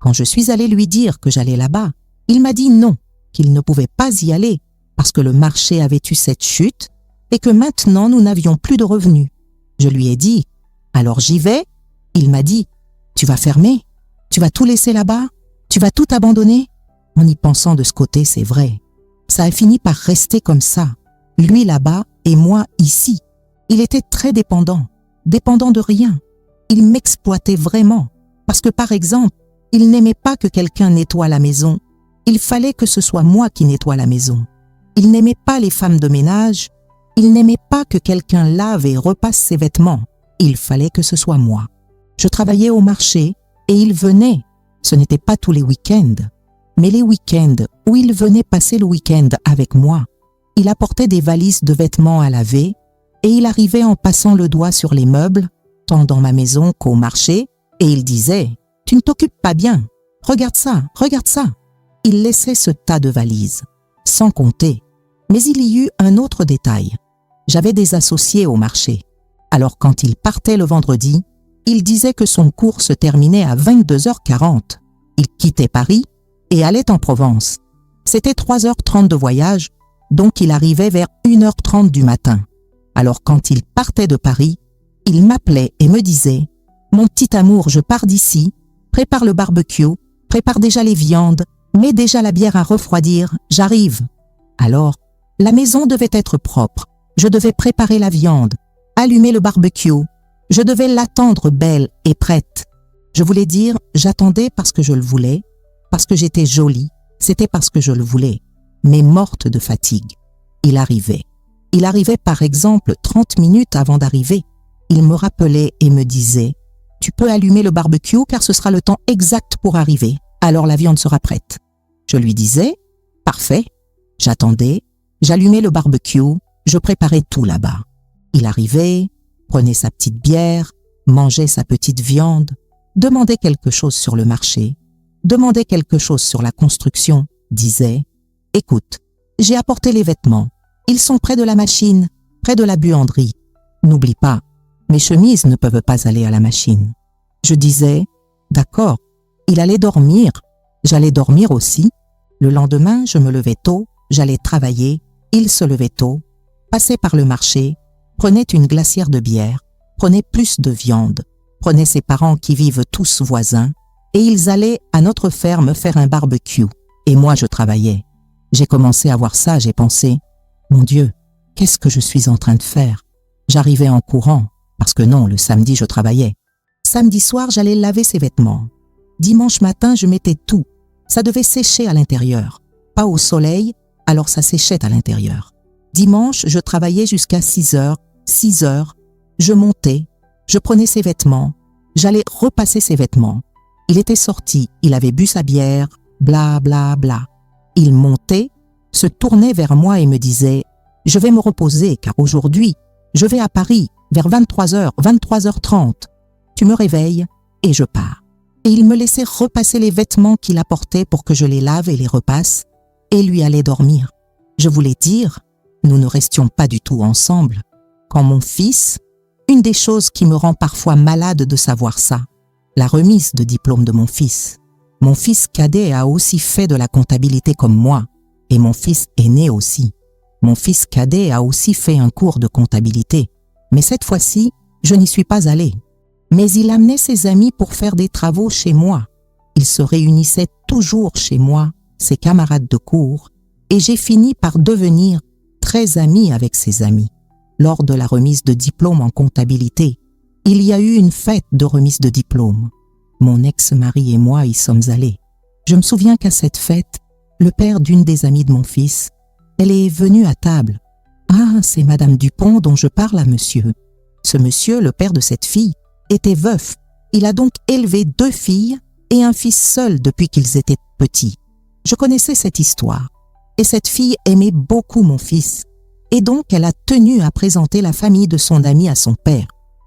Quand je suis allée lui dire que j'allais là-bas, il m'a dit non, qu'il ne pouvait pas y aller parce que le marché avait eu cette chute et que maintenant nous n'avions plus de revenus. Je lui ai dit, alors j'y vais. Il m'a dit, tu vas fermer? Tu vas tout laisser là-bas? Tu vas tout abandonner? En y pensant de ce côté, c'est vrai. Ça a fini par rester comme ça. Lui là-bas et moi ici. Il était très dépendant de rien. Il m'exploitait vraiment parce que par exemple, il n'aimait pas que quelqu'un nettoie la maison. Il fallait que ce soit moi qui nettoie la maison. Il n'aimait pas les femmes de ménage. Il n'aimait pas que quelqu'un lave et repasse ses vêtements. Il fallait que ce soit moi. Je travaillais au marché et il venait. Ce n'était pas tous les week-ends, mais les week-ends où il venait passer le week-end avec moi. Il apportait des valises de vêtements à laver et il arrivait en passant le doigt sur les meubles, tant dans ma maison qu'au marché, et il disait « Tu ne t'occupes pas bien, regarde ça, regarde ça ». Il laissait ce tas de valises, sans compter. Mais il y eut un autre détail. J'avais des associés au marché. Alors quand il partait le vendredi, il disait que son cours se terminait à 22h40. Il quittait Paris et allait en Provence. C'était 3h30 de voyage, donc il arrivait vers 1h30 du matin. Alors quand il partait de Paris, il m'appelait et me disait « Mon petit amour, je pars d'ici, prépare le barbecue, prépare déjà les viandes, mets déjà la bière à refroidir, j'arrive. » Alors, la maison devait être propre, je devais préparer la viande, allumer le barbecue, je devais l'attendre belle et prête. Je voulais dire j'attendais parce que je le voulais, parce que j'étais jolie, c'était parce que je le voulais, mais morte de fatigue. Il arrivait. Il arrivait par exemple 30 minutes avant d'arriver. Il me rappelait et me disait « Tu peux allumer le barbecue car ce sera le temps exact pour arriver, alors la viande sera prête. » Je lui disais « Parfait ». J'attendais, j'allumais le barbecue, je préparais tout là-bas. Il arrivait, prenait sa petite bière, mangeait sa petite viande, demandait quelque chose sur le marché, demandait quelque chose sur la construction, disait « Écoute, j'ai apporté les vêtements. Ils sont près de la machine, près de la buanderie. N'oublie pas, mes chemises ne peuvent pas aller à la machine. » Je disais « D'accord. » Il allait dormir. J'allais dormir aussi. Le lendemain, je me levais tôt, j'allais travailler. Il se levait tôt, passait par le marché, prenait une glacière de bière, prenait plus de viande, prenait ses parents qui vivent tous voisins, et ils allaient à notre ferme faire un barbecue. Et moi, je travaillais. J'ai commencé à voir ça, j'ai pensé « Mon Dieu, qu'est-ce que je suis en train de faire ?» J'arrivais en courant, parce que non, le samedi, je travaillais. Samedi soir, j'allais laver ses vêtements. Dimanche matin, je mettais tout. Ça devait sécher à l'intérieur, pas au soleil, alors ça séchait à l'intérieur. Dimanche, je travaillais jusqu'à 6 heures. Je montais, je prenais ses vêtements, j'allais repasser ses vêtements. Il était sorti, il avait bu sa bière, bla bla bla. Il montait, se tournait vers moi et me disait « Je vais me reposer car aujourd'hui, je vais à Paris vers 23h, 23h30. Tu me réveilles et je pars. » Et il me laissait repasser les vêtements qu'il apportait pour que je les lave et les repasse et lui allait dormir. Je voulais dire, nous ne restions pas du tout ensemble. Quand mon fils, une des choses qui me rend parfois malade de savoir ça, la remise de diplôme de mon fils cadet a aussi fait de la comptabilité comme moi, et mon fils aîné aussi. Mon fils cadet a aussi fait un cours de comptabilité, mais cette fois-ci, je n'y suis pas allée. Mais il amenait ses amis pour faire des travaux chez moi. Ils se réunissaient toujours chez moi, ses camarades de cours, et j'ai fini par devenir très amie avec ses amis. Lors de la remise de diplôme en comptabilité, il y a eu une fête de remise de diplôme. Mon ex-mari et moi y sommes allés. Je me souviens qu'à cette fête, le père d'une des amies de mon fils, elle est venue à table. « Ah, c'est Madame Dupont dont je parle à monsieur. » Ce monsieur, le père de cette fille, était veuf. Il a donc élevé 2 filles et un fils seul depuis qu'ils étaient petits. Je connaissais cette histoire. Et cette fille aimait beaucoup mon fils. Et donc, elle a tenu à présenter la famille de son ami à son père.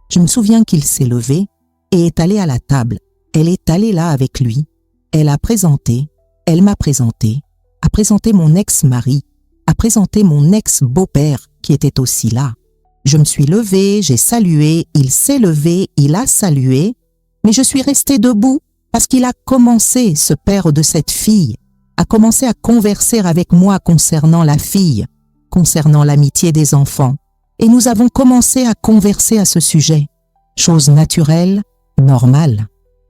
Je me souviens qu'il s'est levé et est allé à la table. Elle est allée là avec lui. Elle m'a présenté, a présenté mon ex-mari, a présenté mon ex-beau-père qui était aussi là. Je me suis levée, j'ai salué, il s'est levé, il a salué, mais je suis restée debout parce qu'il a commencé, ce père de cette fille, a commencé à converser avec moi concernant la fille, concernant l'amitié des enfants, et nous avons commencé à converser à ce sujet. Chose naturelle, normale.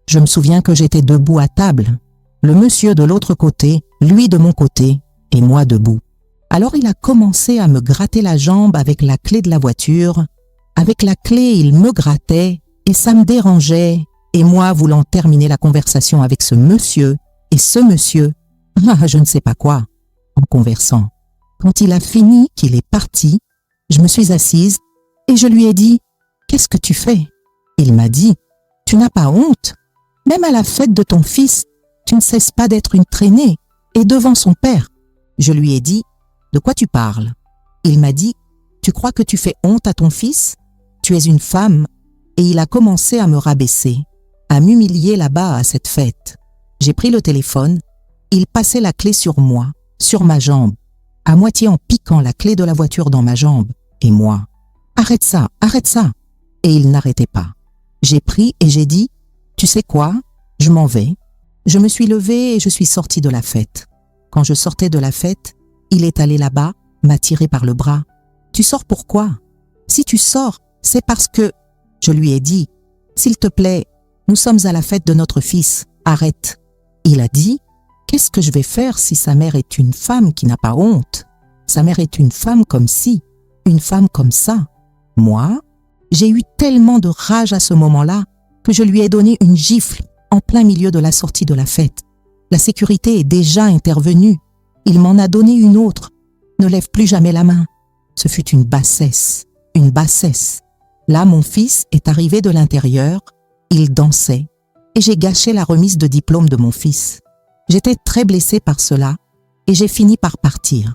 Je me souviens que j'étais debout à table, le monsieur de l'autre côté, lui de mon côté, et moi debout. Alors il a commencé à me gratter la jambe avec la clé de la voiture. Avec la clé, il me grattait, et ça me dérangeait, et moi voulant terminer la conversation avec ce monsieur, et ce monsieur, je ne sais pas quoi, en conversant. Quand il a fini, qu'il est parti, je me suis assise et je lui ai dit « Qu'est-ce que tu fais ?» Il m'a dit « Tu n'as pas honte? Même à la fête de ton fils, tu ne cesses pas d'être une traînée et devant son père. » Je lui ai dit « De quoi tu parles ?» Il m'a dit « Tu crois que tu fais honte à ton fils? Tu es une femme. » Et il a commencé à me rabaisser, à m'humilier là-bas à cette fête. J'ai pris le téléphone. Il passait la clé sur moi, sur ma jambe, à moitié en piquant la clé de la voiture dans ma jambe. Et moi, « Arrête ça, arrête ça !» Et il n'arrêtait pas. J'ai pris et j'ai dit, « Tu sais quoi? Je m'en vais. » Je me suis levée et je suis sortie de la fête. Quand je sortais de la fête, il est allé là-bas, m'a tiré par le bras. « Tu sors pourquoi? Si tu sors, c'est parce que… » Je lui ai dit, « S'il te plaît, nous sommes à la fête de notre fils, arrête. » Il a dit, « Qu'est-ce que je vais faire si sa mère est une femme qui n'a pas honte? Sa mère est une femme comme ci, une femme comme ça. » Moi, j'ai eu tellement de rage à ce moment-là que je lui ai donné une gifle en plein milieu de la sortie de la fête. La sécurité est déjà intervenue. Il m'en a donné une autre. « Ne lève plus jamais la main. » Ce fut une bassesse, une bassesse. Là, mon fils est arrivé de l'intérieur, il dansait, et j'ai gâché la remise de diplôme de mon fils. J'étais très blessée par cela, et j'ai fini par partir.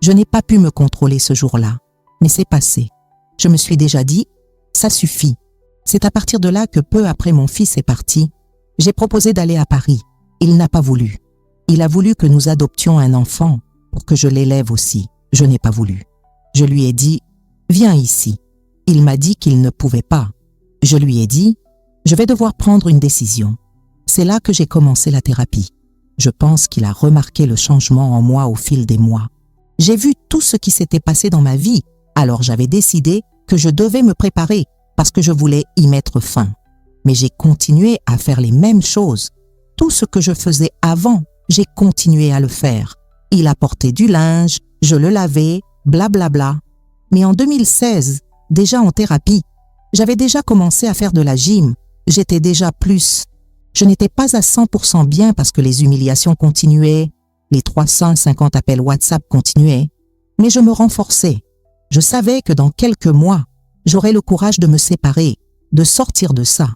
Je n'ai pas pu me contrôler ce jour-là, mais c'est passé. Je me suis déjà dit, ça suffit. C'est à partir de là que peu après mon fils est parti, j'ai proposé d'aller à Paris. Il n'a pas voulu. Il a voulu que nous adoptions un enfant pour que je l'élève aussi. Je n'ai pas voulu. Je lui ai dit, viens ici. Il m'a dit qu'il ne pouvait pas. Je lui ai dit, je vais devoir prendre une décision. C'est là que j'ai commencé la thérapie. Je pense qu'il a remarqué le changement en moi au fil des mois. J'ai vu tout ce qui s'était passé dans ma vie, alors j'avais décidé que je devais me préparer parce que je voulais y mettre fin. Mais j'ai continué à faire les mêmes choses. Tout ce que je faisais avant, j'ai continué à le faire. Il apportait du linge, je le lavais, blablabla. Mais en 2016, déjà en thérapie, j'avais déjà commencé à faire de la gym. J'étais déjà plus. Je n'étais pas à 100% bien parce que les humiliations continuaient, les 350 appels WhatsApp continuaient, mais je me renforçais. Je savais que dans quelques mois, j'aurais le courage de me séparer, de sortir de ça.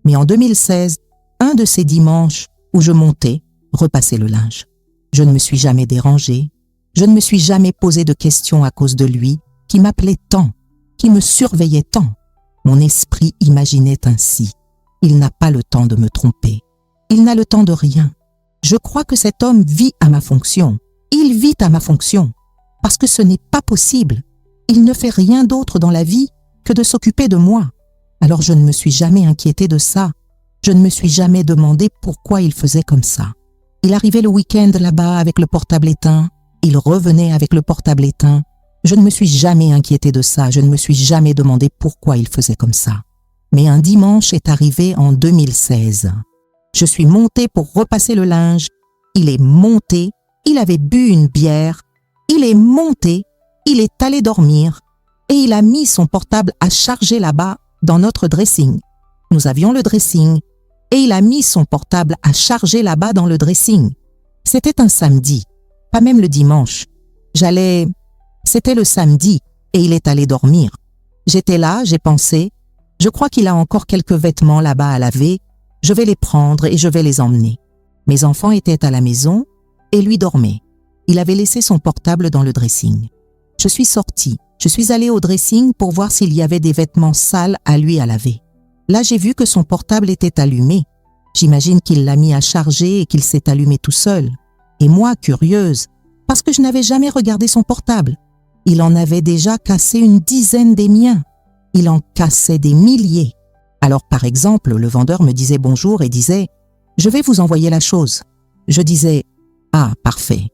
Mais en 2016, un de ces dimanches où je montais, repassais le linge. Je ne me suis jamais dérangée, je ne me suis jamais posé de questions à cause de lui, qui m'appelait tant, qui me surveillait tant. Mon esprit imaginait ainsi. Il n'a pas le temps de me tromper. Il n'a le temps de rien. Je crois que cet homme vit à ma fonction. Il vit à ma fonction. Parce que ce n'est pas possible. Il ne fait rien d'autre dans la vie que de s'occuper de moi. Alors je ne me suis jamais inquiétée de ça. Je ne me suis jamais demandé pourquoi il faisait comme ça. Il arrivait le week-end là-bas avec le portable éteint. Il revenait avec le portable éteint. Je ne me suis jamais inquiétée de ça. Je ne me suis jamais demandé pourquoi il faisait comme ça. Mais un dimanche est arrivé en 2016. Je suis montée pour repasser le linge. Il est monté. Il avait bu une bière. Il est monté. Il est allé dormir. Et il a mis son portable à charger là-bas dans notre dressing. Nous avions le dressing. Et il a mis son portable à charger là-bas dans le dressing. C'était un samedi, pas même le dimanche. C'était le samedi et il est allé dormir. J'étais là, j'ai pensé, je crois qu'il a encore quelques vêtements là-bas à laver, je vais les prendre et je vais les emmener. Mes enfants étaient à la maison et lui dormait. Il avait laissé son portable dans le dressing. Je suis sortie, je suis allée au dressing pour voir s'il y avait des vêtements sales à lui à laver. Là, j'ai vu que son portable était allumé. J'imagine qu'il l'a mis à charger et qu'il s'est allumé tout seul. Et moi, curieuse, parce que je n'avais jamais regardé son portable. Il en avait déjà cassé une dizaine des miens. Il en cassait des milliers. Alors, par exemple, le vendeur me disait bonjour et disait « Je vais vous envoyer la chose ». Je disais « Ah, parfait ».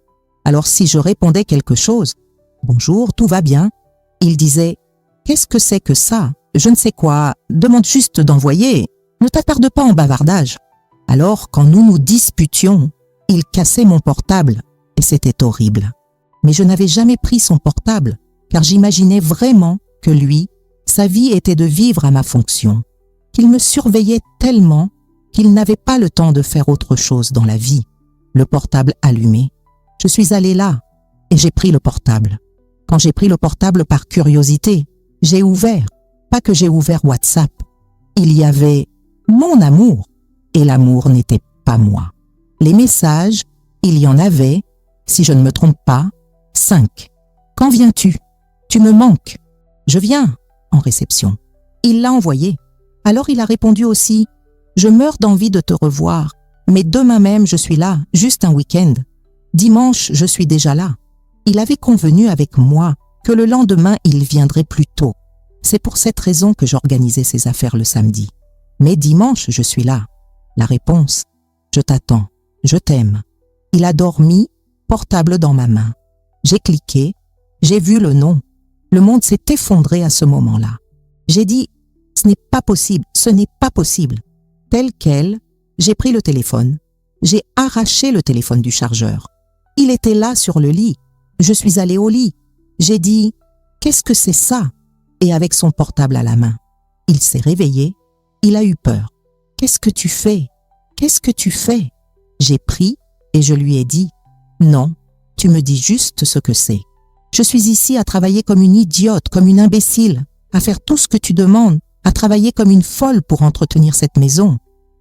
Alors, si je répondais quelque chose « Bonjour, tout va bien », il disait « Qu'est-ce que c'est que ça ? Je ne sais quoi, demande juste d'envoyer, ne t'attarde pas en bavardage ». Alors, quand nous nous disputions, il cassait mon portable et c'était horrible. Mais je n'avais jamais pris son portable car j'imaginais vraiment que lui, sa vie était de vivre à ma fonction, qu'il me surveillait tellement qu'il n'avait pas le temps de faire autre chose dans la vie. Le portable allumé, je suis allée là et j'ai pris le portable. Quand j'ai pris le portable par curiosité, j'ai ouvert, pas que j'ai ouvert WhatsApp. Il y avait mon amour et l'amour n'était pas moi. Les messages, il y en avait, si je ne me trompe pas, 5. Quand viens-tu ? Tu me manques. Je viens, en réception. Il l'a envoyé. Alors il a répondu aussi, je meurs d'envie de te revoir, mais demain même je suis là, juste un week-end. Dimanche, je suis déjà là. Il avait convenu avec moi que le lendemain il viendrait plus tôt. C'est pour cette raison que j'organisais ses affaires le samedi. Mais dimanche, je suis là. La réponse, je t'attends, je t'aime. Il a dormi, portable dans ma main. J'ai cliqué, j'ai vu le nom. Le monde s'est effondré à ce moment-là. J'ai dit, ce n'est pas possible, ce n'est pas possible. Tel quel, j'ai pris le téléphone. J'ai arraché le téléphone du chargeur. Il était là sur le lit. Je suis allée au lit. J'ai dit, qu'est-ce que c'est ça ? Et avec son portable à la main. Il s'est réveillé. Il a eu peur. Qu'est-ce que tu fais ? Qu'est-ce que tu fais ? J'ai pris et je lui ai dit, non, tu me dis juste ce que c'est. Je suis ici à travailler comme une idiote, comme une imbécile, à faire tout ce que tu demandes, à travailler comme une folle pour entretenir cette maison.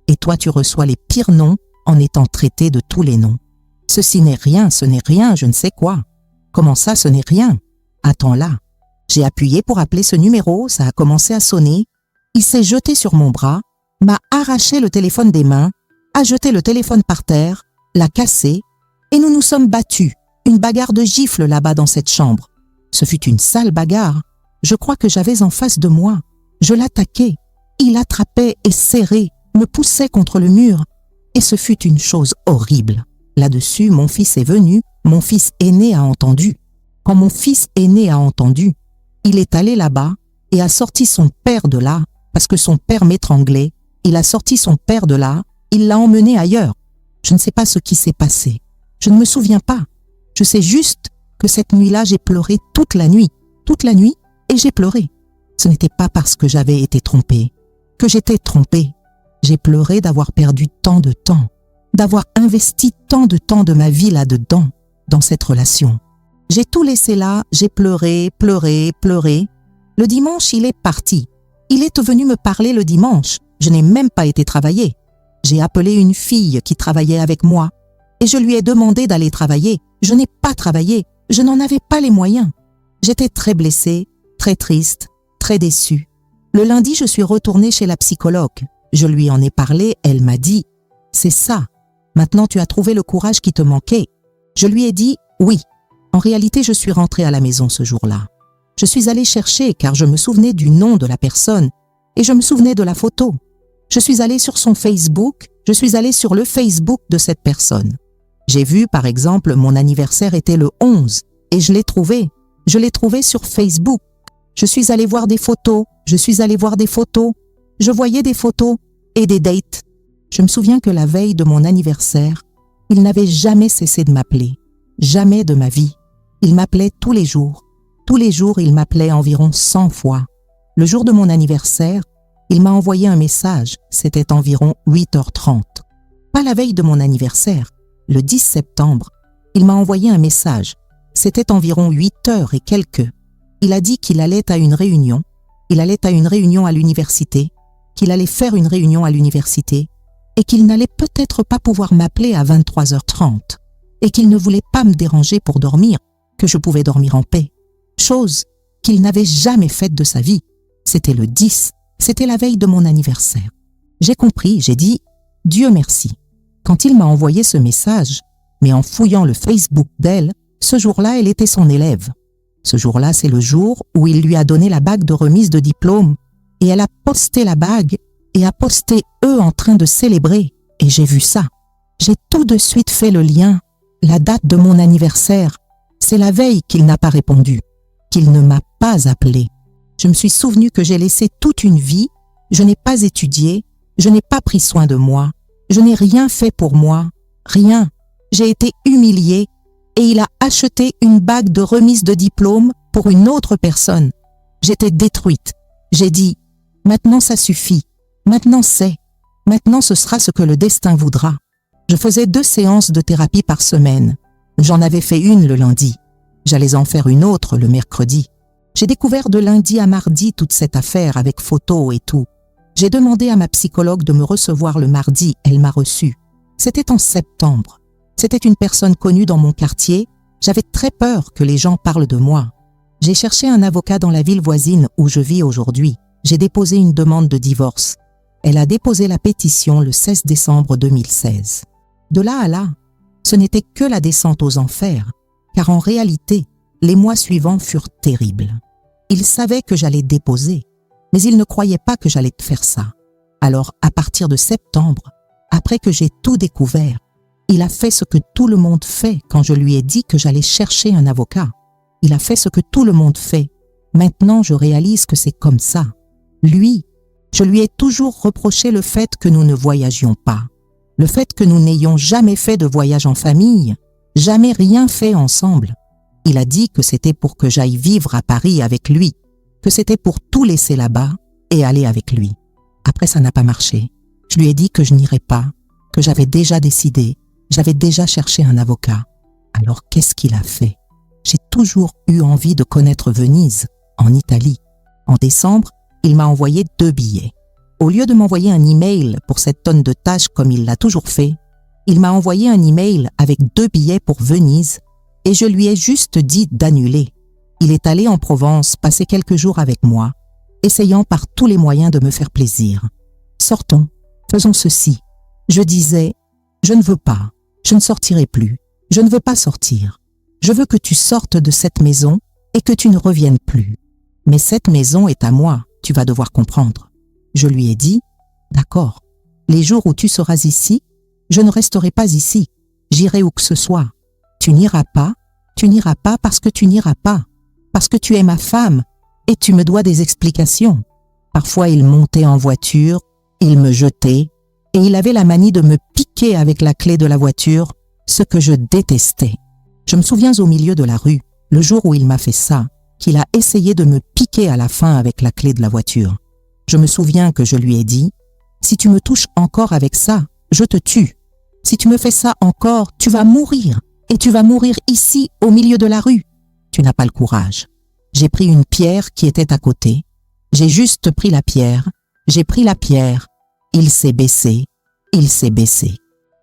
Et toi, tu reçois les pires noms en étant traité de tous les noms. Ceci n'est rien, ce n'est rien, je ne sais quoi. Comment ça, ce n'est rien? Attends là. J'ai appuyé pour appeler ce numéro, ça a commencé à sonner. Il s'est jeté sur mon bras, m'a arraché le téléphone des mains, a jeté le téléphone par terre, l'a cassé, et nous nous sommes battus. Une bagarre de gifles là-bas dans cette chambre. Ce fut une sale bagarre. Je crois que j'avais en face de moi. Je l'attaquais. Il attrapait et serrait, me poussait contre le mur. Et ce fut une chose horrible. Là-dessus, mon fils est venu, mon fils aîné a entendu. Quand mon fils aîné a entendu, il est allé là-bas et a sorti son père de là, parce que son père m'étranglait. Il a sorti son père de là, il l'a emmené ailleurs. Je ne sais pas ce qui s'est passé. Je ne me souviens pas. Je sais juste que cette nuit-là, j'ai pleuré toute la nuit, et j'ai pleuré. Ce n'était pas parce que j'avais été trompée, que j'étais trompée. J'ai pleuré d'avoir perdu tant de temps, d'avoir investi tant de temps de ma vie là-dedans, dans cette relation. J'ai tout laissé là, j'ai pleuré. Le dimanche, il est parti. Il est venu me parler le dimanche. Je n'ai même pas été travailler. J'ai appelé une fille qui travaillait avec moi et je lui ai demandé d'aller travailler. Je n'ai pas travaillé. Je n'en avais pas les moyens. J'étais très blessée, très triste, très déçue. Le lundi, je suis retournée chez la psychologue. Je lui en ai parlé, elle m'a dit « C'est ça. Maintenant, tu as trouvé le courage qui te manquait. » Je lui ai dit « Oui. » En réalité, je suis rentrée à la maison ce jour-là. Je suis allée chercher car je me souvenais du nom de la personne et je me souvenais de la photo. Je suis allée sur son Facebook, je suis allée sur le Facebook de cette personne. J'ai vu, par exemple, mon anniversaire était le 11 et je l'ai trouvé. Je l'ai trouvé sur Facebook. Je suis allée voir des photos, Je voyais des photos et des dates. Je me souviens que la veille de mon anniversaire, il n'avait jamais cessé de m'appeler. Jamais de ma vie. Il m'appelait tous les jours. Tous les jours, il m'appelait environ 100 fois. Le jour de mon anniversaire, il m'a envoyé un message. C'était environ 8h30. Pas la veille de mon anniversaire. Le 10 septembre, il m'a envoyé un message. C'était environ 8h et quelques. Il a dit qu'il allait à une réunion. Il allait à une réunion à l'université. Qu'il allait faire une réunion à l'université. Et qu'il n'allait peut-être pas pouvoir m'appeler à 23h30. Et qu'il ne voulait pas me déranger pour dormir, que je pouvais dormir en paix. Chose qu'il n'avait jamais faite de sa vie. C'était le 10, c'était la veille de mon anniversaire. J'ai compris, j'ai dit « Dieu merci ». Quand il m'a envoyé ce message, mais en fouillant le Facebook d'elle, ce jour-là, elle était son élève. Ce jour-là, c'est le jour où il lui a donné la bague de remise de diplôme et elle a posté la bague et a posté eux en train de célébrer et j'ai vu ça. J'ai tout de suite fait le lien. La date de mon anniversaire, c'est la veille qu'il n'a pas répondu, qu'il ne m'a pas appelé. Je me suis souvenu que j'ai laissé toute une vie, je n'ai pas étudié, je n'ai pas pris soin de moi, je n'ai rien fait pour moi, rien. J'ai été humiliée et il a acheté une bague de remise de diplôme pour une autre personne. J'étais détruite. J'ai dit, maintenant ça suffit, maintenant ce sera ce que le destin voudra. Je faisais 2 séances de thérapie par semaine. J'en avais fait une le lundi. J'allais en faire une autre le mercredi. J'ai découvert de lundi à mardi toute cette affaire avec photos et tout. J'ai demandé à ma psychologue de me recevoir le mardi. Elle m'a reçue. C'était en septembre. C'était une personne connue dans mon quartier. J'avais très peur que les gens parlent de moi. J'ai cherché un avocat dans la ville voisine où je vis aujourd'hui. J'ai déposé une demande de divorce. Elle a déposé la pétition le 16 décembre 2016. De là à là, ce n'était que la descente aux enfers, car en réalité, les mois suivants furent terribles. Il savait que j'allais déposer, mais il ne croyait pas que j'allais faire ça. Alors, à partir de septembre, après que j'ai tout découvert, il a fait ce que tout le monde fait quand je lui ai dit que j'allais chercher un avocat. Il a fait ce que tout le monde fait. Maintenant, je réalise que c'est comme ça. Lui, je lui ai toujours reproché le fait que nous ne voyagions pas. Le fait que nous n'ayons jamais fait de voyage en famille, jamais rien fait ensemble. Il a dit que c'était pour que j'aille vivre à Paris avec lui, que c'était pour tout laisser là-bas et aller avec lui. Après, ça n'a pas marché. Je lui ai dit que je n'irais pas, que j'avais déjà décidé, j'avais déjà cherché un avocat. Alors qu'est-ce qu'il a fait? J'ai toujours eu envie de connaître Venise, en Italie. En décembre, il m'a envoyé 2 billets. Au lieu de m'envoyer un email pour cette tonne de tâches comme il l'a toujours fait, il m'a envoyé un email avec 2 billets pour Venise et je lui ai juste dit d'annuler. Il est allé en Provence passer quelques jours avec moi, essayant par tous les moyens de me faire plaisir. Sortons, faisons ceci. Je disais, je ne veux pas, je ne sortirai plus, je ne veux pas sortir. Je veux que tu sortes de cette maison et que tu ne reviennes plus. Mais cette maison est à moi, tu vas devoir comprendre. Je lui ai dit, d'accord, les jours où tu seras ici, je ne resterai pas ici, j'irai où que ce soit. Tu n'iras pas parce que tu n'iras pas, parce que tu es ma femme et tu me dois des explications. Parfois il montait en voiture, il me jetait et il avait la manie de me piquer avec la clé de la voiture, ce que je détestais. Je me souviens au milieu de la rue, le jour où il m'a fait ça, qu'il a essayé de me piquer à la fin avec la clé de la voiture. Je me souviens que je lui ai dit, « Si tu me touches encore avec ça, je te tue. Si tu me fais ça encore, tu vas mourir. Et tu vas mourir ici, au milieu de la rue. Tu n'as pas le courage. » J'ai pris une pierre qui était à côté. J'ai juste pris la pierre. J'ai pris la pierre. Il s'est baissé. Il s'est baissé.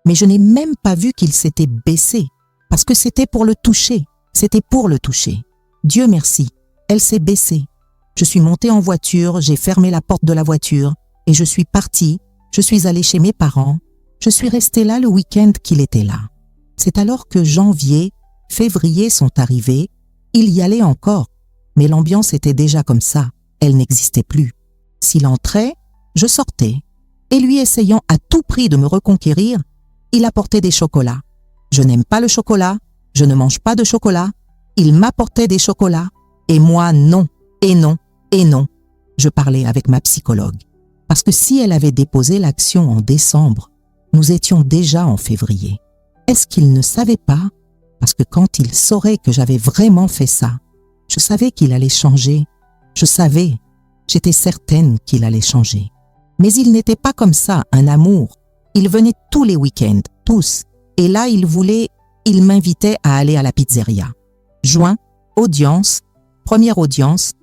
Mais je n'ai même pas vu qu'il s'était baissé, parce que c'était pour le toucher. C'était pour le toucher. Dieu merci, elle s'est baissée. Je suis montée en voiture, j'ai fermé la porte de la voiture et je suis partie. Je suis allée chez mes parents. Je suis restée là le week-end qu'il était là. C'est alors que janvier, février sont arrivés. Il y allait encore, mais l'ambiance était déjà comme ça. Elle n'existait plus. S'il entrait, je sortais. Et lui essayant à tout prix de me reconquérir, il apportait des chocolats. Je n'aime pas le chocolat, je ne mange pas de chocolat. Il m'apportait des chocolats et moi non, et non, et non. Je parlais avec ma psychologue. Parce que si elle avait déposé l'action en décembre, nous étions déjà en février. Est-ce qu'il ne savait pas? Parce que quand il saurait que j'avais vraiment fait ça, je savais qu'il allait changer. Je savais, j'étais certaine qu'il allait changer. Mais il n'était pas comme ça, un amour. Il venait tous les week-ends, tous. Et là, il m'invitait à aller à la pizzeria. Juin, audience, première audience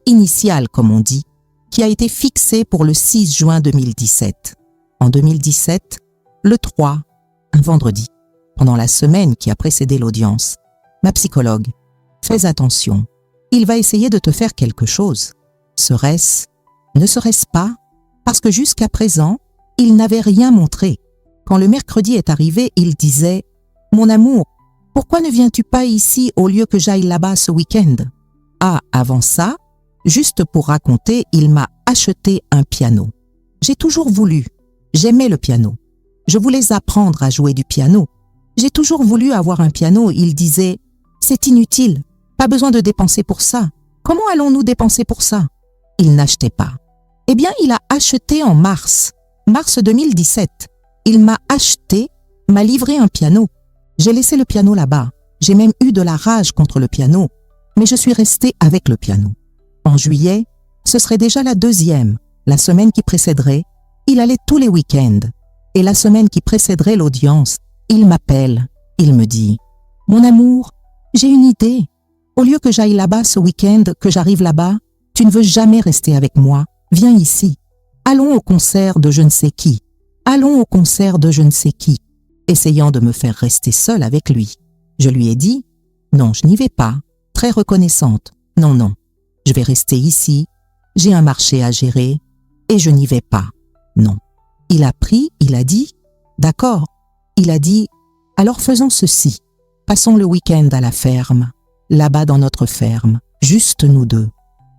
initiale comme on dit, qui a été fixée pour le 6 juin 2017. En 2017, le 3, un vendredi, pendant la semaine qui a précédé l'audience, ma psychologue, fais attention, il va essayer de te faire quelque chose. Ne serait-ce pas, parce que jusqu'à présent, il n'avait rien montré. Quand le mercredi est arrivé, il disait « Mon amour, pourquoi ne viens-tu pas ici au lieu que j'aille là-bas ce week-end » Ah, avant ça, juste pour raconter, il m'a acheté un piano. J'ai toujours voulu, j'aimais le piano. Je voulais apprendre à jouer du piano. J'ai toujours voulu avoir un piano. Il disait « C'est inutile, pas besoin de dépenser pour ça. Comment allons-nous dépenser pour ça ?» Il n'achetait pas. Eh bien, il a acheté en mars 2017. Il m'a livré un piano. J'ai laissé le piano là-bas. J'ai même eu de la rage contre le piano, mais je suis restée avec le piano. En juillet, ce serait déjà la 2e. La semaine qui précéderait, il allait tous les week-ends. Et la semaine qui précéderait l'audience, il m'appelle. Il me dit « Mon amour, j'ai une idée. Au lieu que j'aille là-bas ce week-end, que j'arrive là-bas, tu ne veux jamais rester avec moi. Viens ici. Allons au concert de je ne sais qui. Allons au concert de je ne sais qui. » Essayant de me faire rester seule avec lui. Je lui ai dit « Non, je n'y vais pas. Très reconnaissante. Non, non. Je vais rester ici. J'ai un marché à gérer et je n'y vais pas. Non. » Il a dit « D'accord. » Il a dit « Alors faisons ceci. Passons le week-end à la ferme, là-bas dans notre ferme, juste nous deux. »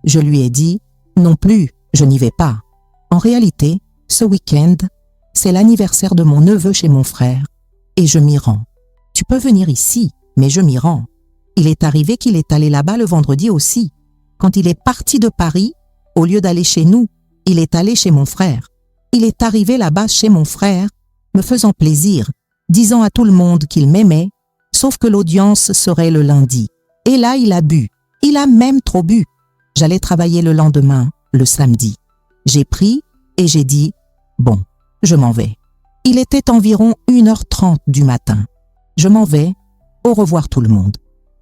Je lui ai dit « Non plus, je n'y vais pas. En réalité, ce week-end, c'est l'anniversaire de mon neveu chez mon frère et je m'y rends. Tu peux venir ici, mais je m'y rends. » Il est arrivé qu'il est allé là-bas le vendredi aussi. Quand il est parti de Paris, au lieu d'aller chez nous, il est allé chez mon frère. Il est arrivé là-bas chez mon frère, me faisant plaisir, disant à tout le monde qu'il m'aimait, sauf que l'audience serait le lundi. Et là, il a bu. Il a même trop bu. J'allais travailler le lendemain, le samedi. J'ai pris et j'ai dit « Bon, je m'en vais. » Il était environ 1h30 du matin. Je m'en vais. Au revoir tout le monde.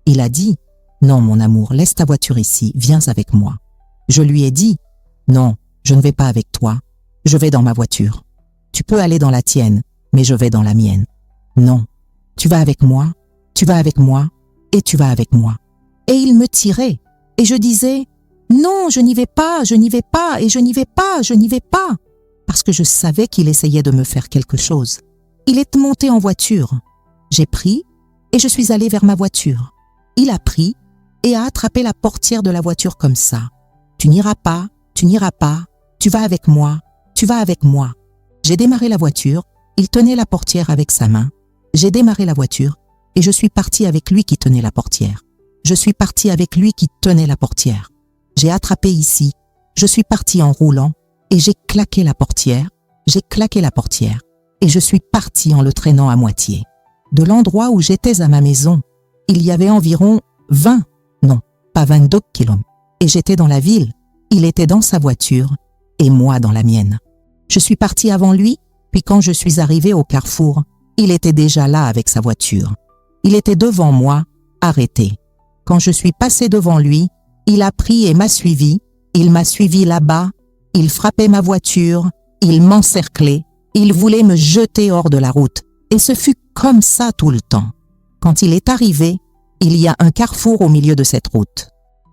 Il a dit « Non, mon amour, laisse ta voiture ici, viens avec moi. » Je lui ai dit « Non, je ne vais pas avec toi, je vais dans ma voiture. Tu peux aller dans la tienne, mais je vais dans la mienne. Non, tu vas avec moi, tu vas avec moi, et tu vas avec moi. » Et il me tirait, et je disais « Non, je n'y vais pas, je n'y vais pas, et je n'y vais pas, je n'y vais pas. » Parce que je savais qu'il essayait de me faire quelque chose. Il est monté en voiture. J'ai pris, et je suis allée vers ma voiture. Il a pris, et a attrapé la portière de la voiture comme ça. « Tu n'iras pas, tu n'iras pas, tu vas avec moi, tu vas avec moi. » J'ai démarré la voiture, il tenait la portière avec sa main. J'ai démarré la voiture, et je suis partie avec lui qui tenait la portière. Je suis partie avec lui qui tenait la portière. J'ai attrapé ici, je suis partie en roulant, et j'ai claqué la portière, et je suis partie en le traînant à moitié. De l'endroit où j'étais à ma maison, il y avait environ 22 kilomètres. Et j'étais dans la ville, il était dans sa voiture, et moi dans la mienne. Je suis partie avant lui, puis quand je suis arrivée au carrefour, il était déjà là avec sa voiture. Il était devant moi, arrêté. Quand je suis passée devant lui, il a pris et m'a suivi. Il m'a suivi là-bas. Il frappait ma voiture. Il m'encerclait. Il voulait me jeter hors de la route. Et ce fut comme ça tout le temps. Quand il est arrivé, il y a un carrefour au milieu de cette route.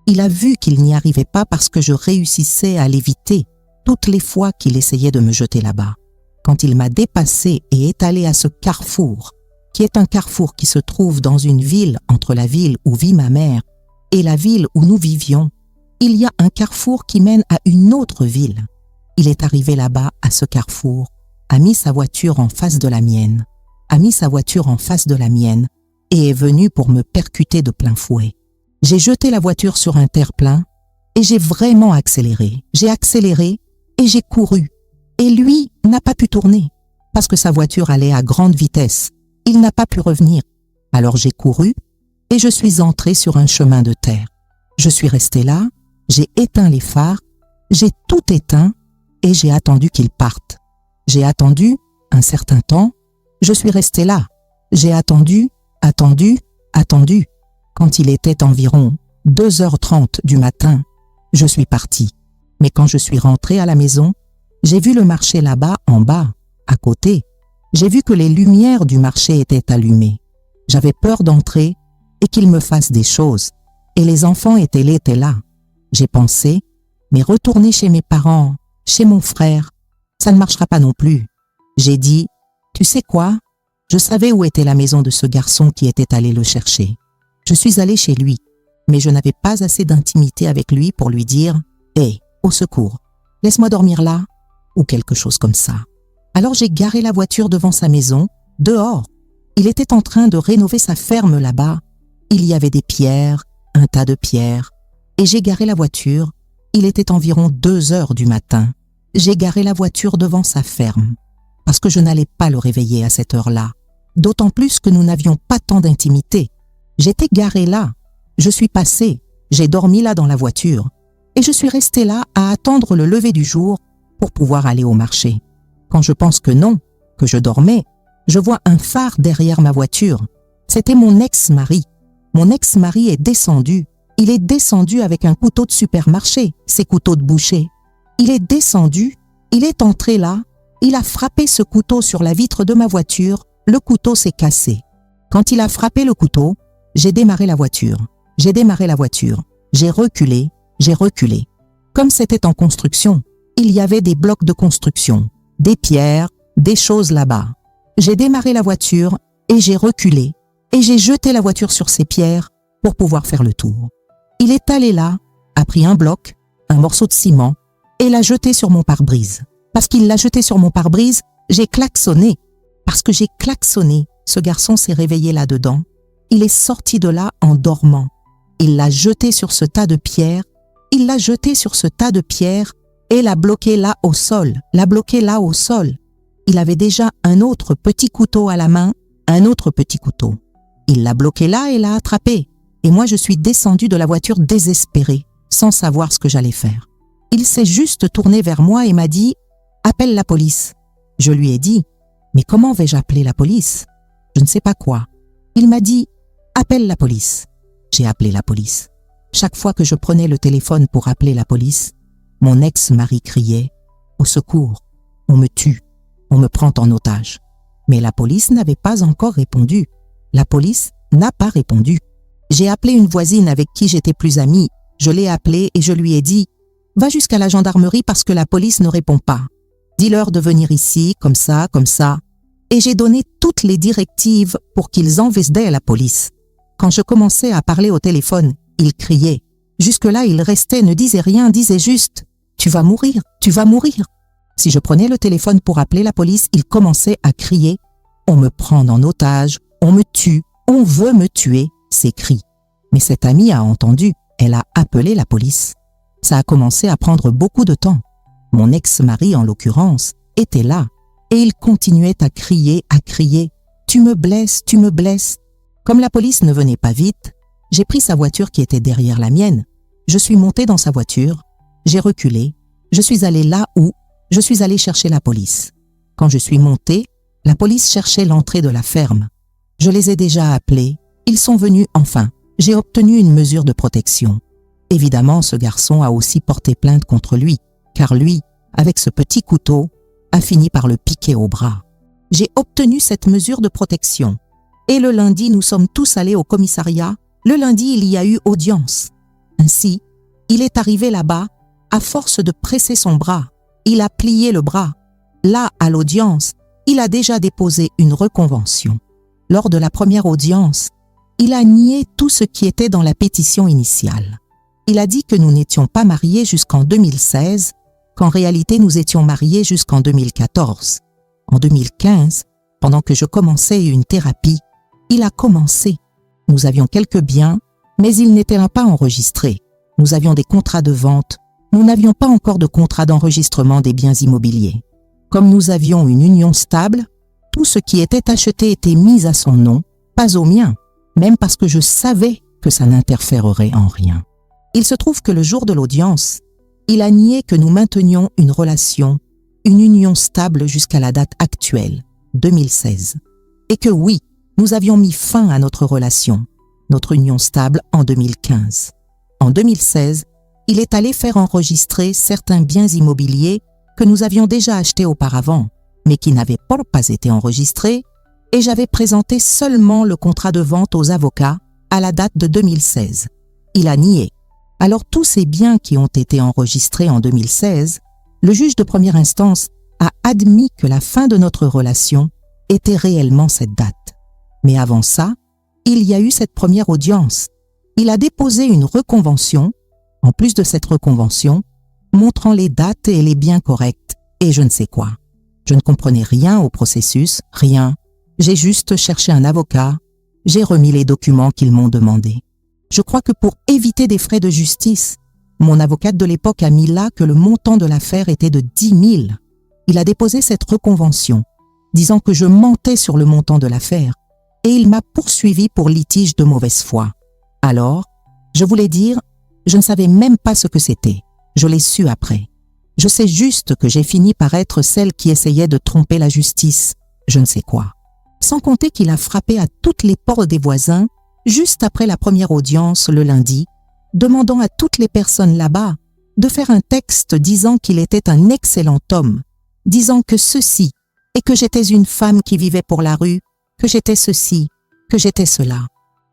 Il a vu qu'il n'y arrivait pas parce que je réussissais à l'éviter toutes les fois qu'il essayait de me jeter là-bas. Quand il m'a dépassé et est allé à ce carrefour, qui est un carrefour qui se trouve dans une ville entre la ville où vit ma mère et la ville où nous vivions, il y a un carrefour qui mène à une autre ville. Il est arrivé là-bas à ce carrefour, a mis sa voiture en face de la mienne, et est venu pour me percuter de plein fouet. J'ai jeté la voiture sur un terre-plein et j'ai vraiment accéléré. J'ai accéléré et j'ai couru. Et lui n'a pas pu tourner parce que sa voiture allait à grande vitesse. Il n'a pas pu revenir. Alors j'ai couru et je suis entrée sur un chemin de terre. Je suis restée là, j'ai éteint les phares, j'ai tout éteint et j'ai attendu qu'il parte. J'ai attendu un certain temps, je suis restée là. J'ai attendu. Quand il était environ 2h30 du matin, je suis partie. Mais quand je suis rentrée à la maison, j'ai vu le marché là-bas, en bas, à côté. J'ai vu que les lumières du marché étaient allumées. J'avais peur d'entrer et qu'il me fasse des choses. Et les enfants étaient là. J'ai pensé, mais retourner chez mes parents, chez mon frère, ça ne marchera pas non plus. J'ai dit, tu sais quoi? Je savais où était la maison de ce garçon qui était allé le chercher. Je suis allée chez lui, mais je n'avais pas assez d'intimité avec lui pour lui dire « Hé, au secours, laisse-moi dormir là » ou quelque chose comme ça. Alors j'ai garé la voiture devant sa maison, dehors. Il était en train de rénover sa ferme là-bas. Il y avait des pierres, un tas de pierres. Et j'ai garé la voiture. Il était environ 2h du matin. J'ai garé la voiture devant sa ferme, parce que je n'allais pas le réveiller à cette heure-là. D'autant plus que nous n'avions pas tant d'intimité. J'étais garée là, je suis passée, j'ai dormi là dans la voiture et je suis restée là à attendre le lever du jour pour pouvoir aller au marché. Quand je pense que non, que je dormais, je vois un phare derrière ma voiture. C'était mon ex-mari. Mon ex-mari est descendu. Il est descendu avec un couteau de supermarché, ces couteaux de boucher. Il est descendu, il est entré là, il a frappé ce couteau sur la vitre de ma voiture, le couteau s'est cassé. Quand il a frappé le couteau, j'ai démarré la voiture. J'ai reculé. Comme c'était en construction, il y avait des blocs de construction, des pierres, des choses là-bas. J'ai démarré la voiture et j'ai reculé et j'ai jeté la voiture sur ces pierres pour pouvoir faire le tour. Il est allé là, a pris un bloc, un morceau de ciment et l'a jeté sur mon pare-brise. Parce qu'il l'a jeté sur mon pare-brise, j'ai klaxonné. Parce que j'ai klaxonné, ce garçon s'est réveillé là-dedans. Il est sorti de là en dormant. Il l'a jeté sur ce tas de pierres. Et l'a bloqué là au sol. Il avait déjà un autre petit couteau à la main, Il l'a bloqué là et l'a attrapé. Et moi, je suis descendue de la voiture désespérée, sans savoir ce que j'allais faire. Il s'est juste tourné vers moi et m'a dit « Appelle la police ». Je lui ai dit « Mais comment vais-je appeler la police ? Je ne sais pas quoi ». Il m'a dit « Appelle la police ». J'ai appelé la police. Chaque fois que je prenais le téléphone pour appeler la police, mon ex-mari criait « Au secours, on me tue, on me prend en otage ». Mais la police n'avait pas encore répondu. La police n'a pas répondu. J'ai appelé une voisine avec qui j'étais plus amie. Je l'ai appelée et je lui ai dit « Va jusqu'à la gendarmerie parce que la police ne répond pas. Dis-leur de venir ici, comme ça, comme ça. » Et j'ai donné toutes les directives pour qu'ils envesdaient la police. Quand je commençais à parler au téléphone, il criait. Jusque-là, il restait, ne disait rien, disait juste « Tu vas mourir, tu vas mourir ». Si je prenais le téléphone pour appeler la police, il commençait à crier « On me prend en otage, on me tue, on veut me tuer », ces cris. Mais cette amie a entendu, elle a appelé la police. Ça a commencé à prendre beaucoup de temps. Mon ex-mari, en l'occurrence, était là et il continuait à crier « Tu me blesses, tu me blesses ». Comme la police ne venait pas vite, j'ai pris sa voiture qui était derrière la mienne. Je suis montée dans sa voiture, j'ai reculé, je suis allée là où je suis allée chercher la police. Quand je suis montée, la police cherchait l'entrée de la ferme. Je les ai déjà appelés, ils sont venus enfin. J'ai obtenu une mesure de protection. Évidemment, ce garçon a aussi porté plainte contre lui, car lui, avec ce petit couteau, a fini par le piquer au bras. J'ai obtenu cette mesure de protection. Et le lundi, nous sommes tous allés au commissariat. Le lundi, il y a eu audience. Ainsi, il est arrivé là-bas, à force de presser son bras. Il a plié le bras. Là, à l'audience, il a déjà déposé une reconvention. Lors de la première audience, il a nié tout ce qui était dans la pétition initiale. Il a dit que nous n'étions pas mariés jusqu'en 2016, qu'en réalité nous étions mariés jusqu'en 2014. En 2015, pendant que je commençais une thérapie, il a commencé. Nous avions quelques biens, mais ils n'étaient pas enregistrés. Nous avions des contrats de vente. Nous n'avions pas encore de contrat d'enregistrement des biens immobiliers. Comme nous avions une union stable, tout ce qui était acheté était mis à son nom, pas au mien, même parce que je savais que ça n'interférerait en rien. Il se trouve que le jour de l'audience, il a nié que nous maintenions une relation, une union stable jusqu'à la date actuelle, 2016. Et que oui, nous avions mis fin à notre relation, notre union stable en 2015. En 2016, il est allé faire enregistrer certains biens immobiliers que nous avions déjà achetés auparavant, mais qui n'avaient pas été enregistrés, et j'avais présenté seulement le contrat de vente aux avocats à la date de 2016. Il a nié. Alors tous ces biens qui ont été enregistrés en 2016, le juge de première instance a admis que la fin de notre relation était réellement cette date. Mais avant ça, il y a eu cette première audience. Il a déposé une reconvention, en plus de cette reconvention, montrant les dates et les biens corrects, et je ne sais quoi. Je ne comprenais rien au processus, rien. J'ai juste cherché un avocat, j'ai remis les documents qu'ils m'ont demandés. Je crois que pour éviter des frais de justice, mon avocate de l'époque a mis là que le montant de l'affaire était de 10 000. Il a déposé cette reconvention, disant que je mentais sur le montant de l'affaire, et il m'a poursuivi pour litige de mauvaise foi. Alors, je voulais dire, je ne savais même pas ce que c'était. Je l'ai su après. Je sais juste que j'ai fini par être celle qui essayait de tromper la justice, je ne sais quoi. Sans compter qu'il a frappé à toutes les portes des voisins, juste après la première audience le lundi, demandant à toutes les personnes là-bas de faire un texte disant qu'il était un excellent homme, disant que ceci, et que j'étais une femme qui vivait pour la rue, que j'étais ceci, que j'étais cela.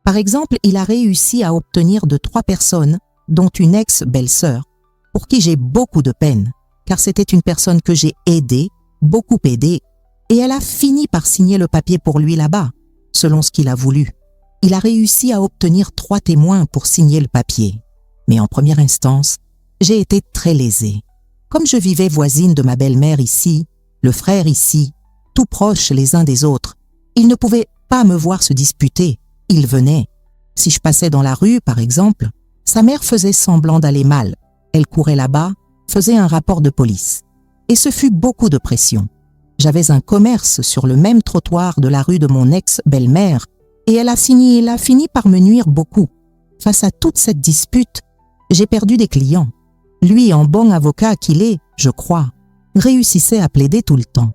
Par exemple, il a réussi à obtenir de 3 personnes, dont une ex-belle-sœur, pour qui j'ai beaucoup de peine, car c'était une personne que j'ai aidée, beaucoup aidée, et elle a fini par signer le papier pour lui là-bas, selon ce qu'il a voulu. Il a réussi à obtenir 3 témoins pour signer le papier. Mais en première instance, j'ai été très lésée. Comme je vivais voisine de ma belle-mère ici, le frère ici, tout proches les uns des autres, ils ne pouvaient pas me voir se disputer, ils venaient. Si je passais dans la rue, par exemple, sa mère faisait semblant d'aller mal. Elle courait là-bas, faisait un rapport de police. Et ce fut beaucoup de pression. J'avais un commerce sur le même trottoir de la rue de mon ex-belle-mère, et elle a fini par me nuire beaucoup. Face à toute cette dispute, j'ai perdu des clients. Lui, en bon avocat qu'il est, je crois, réussissait à plaider tout le temps.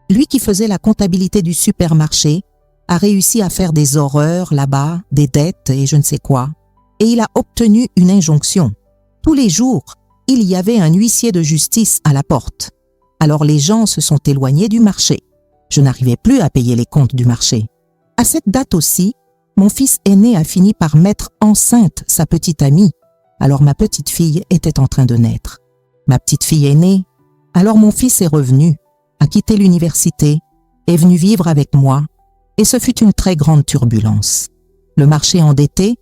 Lui qui faisait la comptabilité du supermarché a réussi à faire des horreurs là-bas, des dettes et je ne sais quoi. et il a obtenu une injonction. Tous les jours, il y avait un huissier de justice à la porte. Alors les gens se sont éloignés du marché. Je n'arrivais plus à payer les comptes du marché. À cette date aussi, mon fils aîné a fini par mettre enceinte sa petite amie. Alors ma petite fille était en train de naître. Ma petite fille est née. Alors mon fils est revenu, a quitté l'université, est venu vivre avec moi, et ce fut une très grande turbulence. Le marché endetté,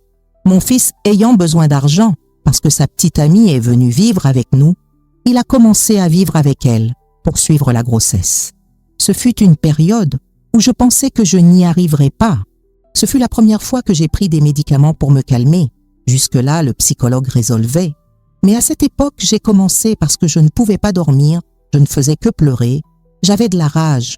mon fils ayant besoin d'argent parce que sa petite amie est venue vivre avec nous, il a commencé à vivre avec elle pour suivre la grossesse. Ce fut une période où je pensais que je n'y arriverais pas. Ce fut la première fois que j'ai pris des médicaments pour me calmer. Jusque-là, le psychologue résolvait. Mais à cette époque, j'ai commencé parce que je ne pouvais pas dormir, je ne faisais que pleurer, j'avais de la rage.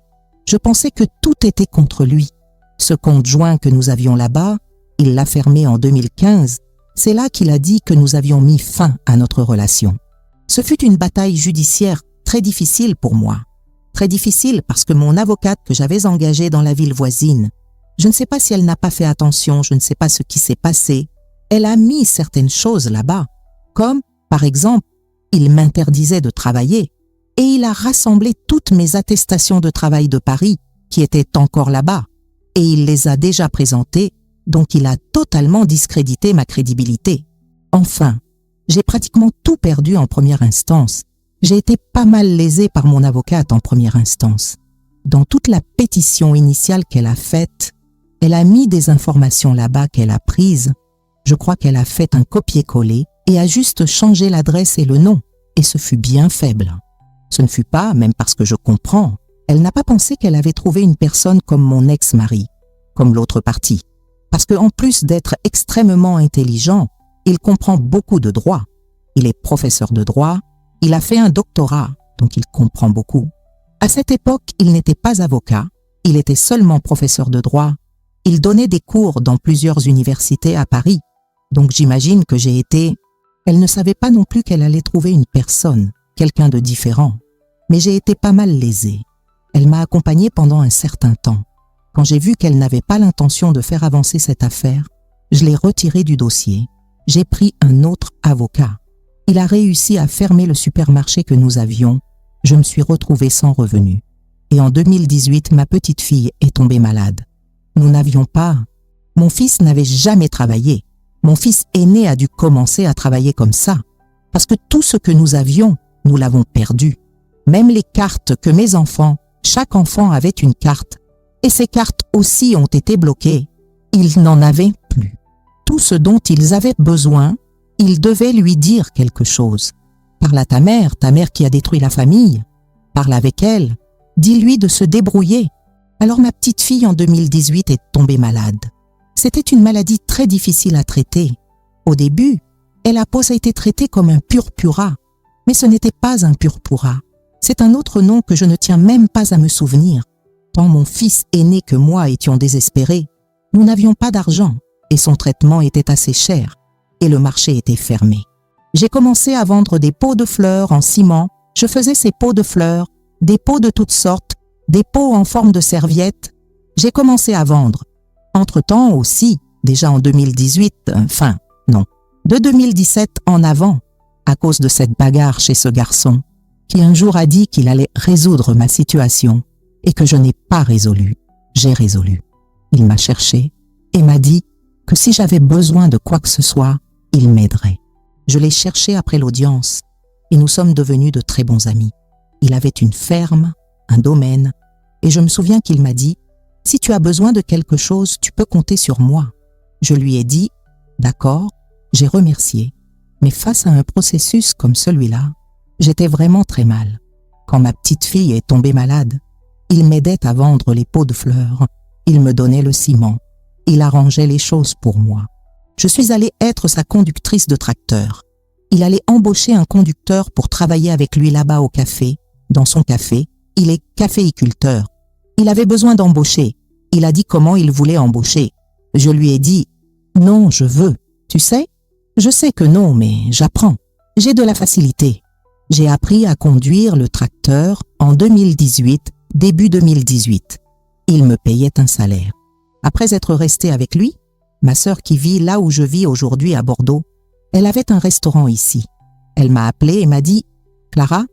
Je pensais que tout était contre lui. Ce compte joint que nous avions là-bas, il l'a fermé en 2015, c'est là qu'il a dit que nous avions mis fin à notre relation. Ce fut une bataille judiciaire très difficile pour moi. Très difficile parce que mon avocate que j'avais engagée dans la ville voisine, je ne sais pas si elle n'a pas fait attention, je ne sais pas ce qui s'est passé, elle a mis certaines choses là-bas, comme, par exemple, il m'interdisait de travailler et il a rassemblé toutes mes attestations de travail de Paris qui étaient encore là-bas et il les a déjà présentées, donc il a totalement discrédité ma crédibilité. Enfin, j'ai pratiquement tout perdu en première instance. J'ai été pas mal lésée par mon avocate en première instance. Dans toute la pétition initiale qu'elle a faite, elle a mis des informations là-bas qu'elle a prises. Je crois qu'elle a fait un copier-coller et a juste changé l'adresse et le nom, et ce fut bien faible. Ce ne fut pas, même parce que je comprends, elle n'a pas pensé qu'elle avait trouvé une personne comme mon ex-mari, comme l'autre partie. Parce qu'en plus d'être extrêmement intelligent, il comprend beaucoup de droit. Il est professeur de droit, il a fait un doctorat, donc il comprend beaucoup. À cette époque, il n'était pas avocat, il était seulement professeur de droit. Il donnait des cours dans plusieurs universités à Paris. Donc j'imagine que j'ai été... Elle ne savait pas non plus qu'elle allait trouver une personne, quelqu'un de différent. Mais j'ai été pas mal lésée. Elle m'a accompagnée pendant un certain temps. Quand j'ai vu qu'elle n'avait pas l'intention de faire avancer cette affaire, je l'ai retirée du dossier. J'ai pris un autre avocat. Il a réussi à fermer le supermarché que nous avions. Je me suis retrouvée sans revenu. Et en 2018, ma petite fille est tombée malade. Nous n'avions pas... Mon fils n'avait jamais travaillé. Mon fils aîné a dû commencer à travailler comme ça. Parce que tout ce que nous avions, nous l'avons perdu. Même les cartes que mes enfants, chaque enfant avait une carte. Et ces cartes aussi ont été bloquées. Ils n'en avaient plus. Tout ce dont ils avaient besoin, ils devaient lui dire quelque chose. Parle à ta mère qui a détruit la famille. Parle avec elle. Dis-lui de se débrouiller. Alors ma petite fille en 2018 est tombée malade. C'était une maladie très difficile à traiter. Au début, elle a été traitée comme un purpura. Mais ce n'était pas un purpura. C'est un autre nom que je ne tiens même pas à me souvenir. Tant mon fils aîné que moi étions désespérés, nous n'avions pas d'argent et son traitement était assez cher et le marché était fermé. J'ai commencé à vendre des pots de fleurs en ciment. Je faisais ces pots de fleurs, des pots de toutes sortes, des pots en forme de serviettes. J'ai commencé à vendre. Entre-temps aussi, déjà en 2018, de 2017 en avant, à cause de cette bagarre chez ce garçon, qui un jour a dit qu'il allait résoudre ma situation et que je n'ai pas résolu. J'ai résolu. Il m'a cherché et m'a dit que si j'avais besoin de quoi que ce soit, il m'aiderait. Je l'ai cherché après l'audience et nous sommes devenus de très bons amis. Il avait une ferme, un domaine, et je me souviens qu'il m'a dit « Si tu as besoin de quelque chose, tu peux compter sur moi. » Je lui ai dit « D'accord », j'ai remercié. Mais face à un processus comme celui-là, j'étais vraiment très mal. Quand ma petite fille est tombée malade, il m'aidait à vendre les pots de fleurs, il me donnait le ciment, il arrangeait les choses pour moi. Je suis allée être sa conductrice de tracteur. Il allait embaucher un conducteur pour travailler avec lui là-bas au café, dans son café. Il est caféiculteur. Il avait besoin d'embaucher. Il a dit comment il voulait embaucher. Je lui ai dit « Non, je veux. Tu sais ? Je sais que non, mais j'apprends. J'ai de la facilité. » J'ai appris à conduire le tracteur en 2018, début 2018. Il me payait un salaire. Après être resté avec lui, Ma sœur qui vit là où je vis aujourd'hui à Bordeaux, elle avait un restaurant ici. Elle m'a appelée et m'a dit « Clara,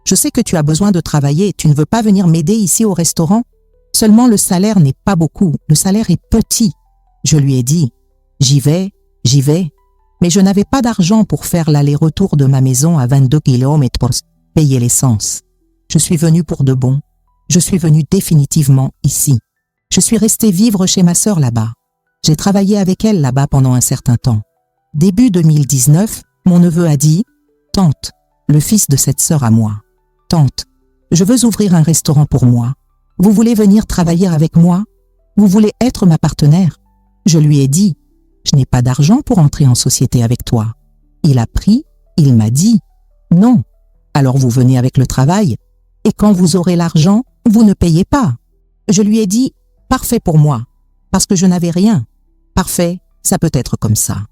je sais que tu as besoin de travailler, tu ne veux pas venir m'aider ici au restaurant? Seulement le salaire n'est pas beaucoup, le salaire est petit. » Je lui ai dit « J'y vais, mais je n'avais pas d'argent pour faire l'aller-retour de ma maison à 22 km pour payer l'essence. Je suis venue pour de bon. Je suis venue définitivement ici. Je suis restée vivre chez ma sœur là-bas. J'ai travaillé avec elle là-bas pendant un certain temps. Début 2019, mon neveu a dit « Tante, le fils de cette sœur à moi. Tante, je veux ouvrir un restaurant pour moi. Vous voulez venir travailler avec moi? Vous voulez être ma partenaire? » Je lui ai dit « Je n'ai pas d'argent pour entrer en société avec toi. » Il a pris, il m'a dit « Non, alors vous venez avec le travail et quand vous aurez l'argent, vous ne payez pas. » Je lui ai dit « Parfait pour moi, parce que je n'avais rien. Parfait, ça peut être comme ça. »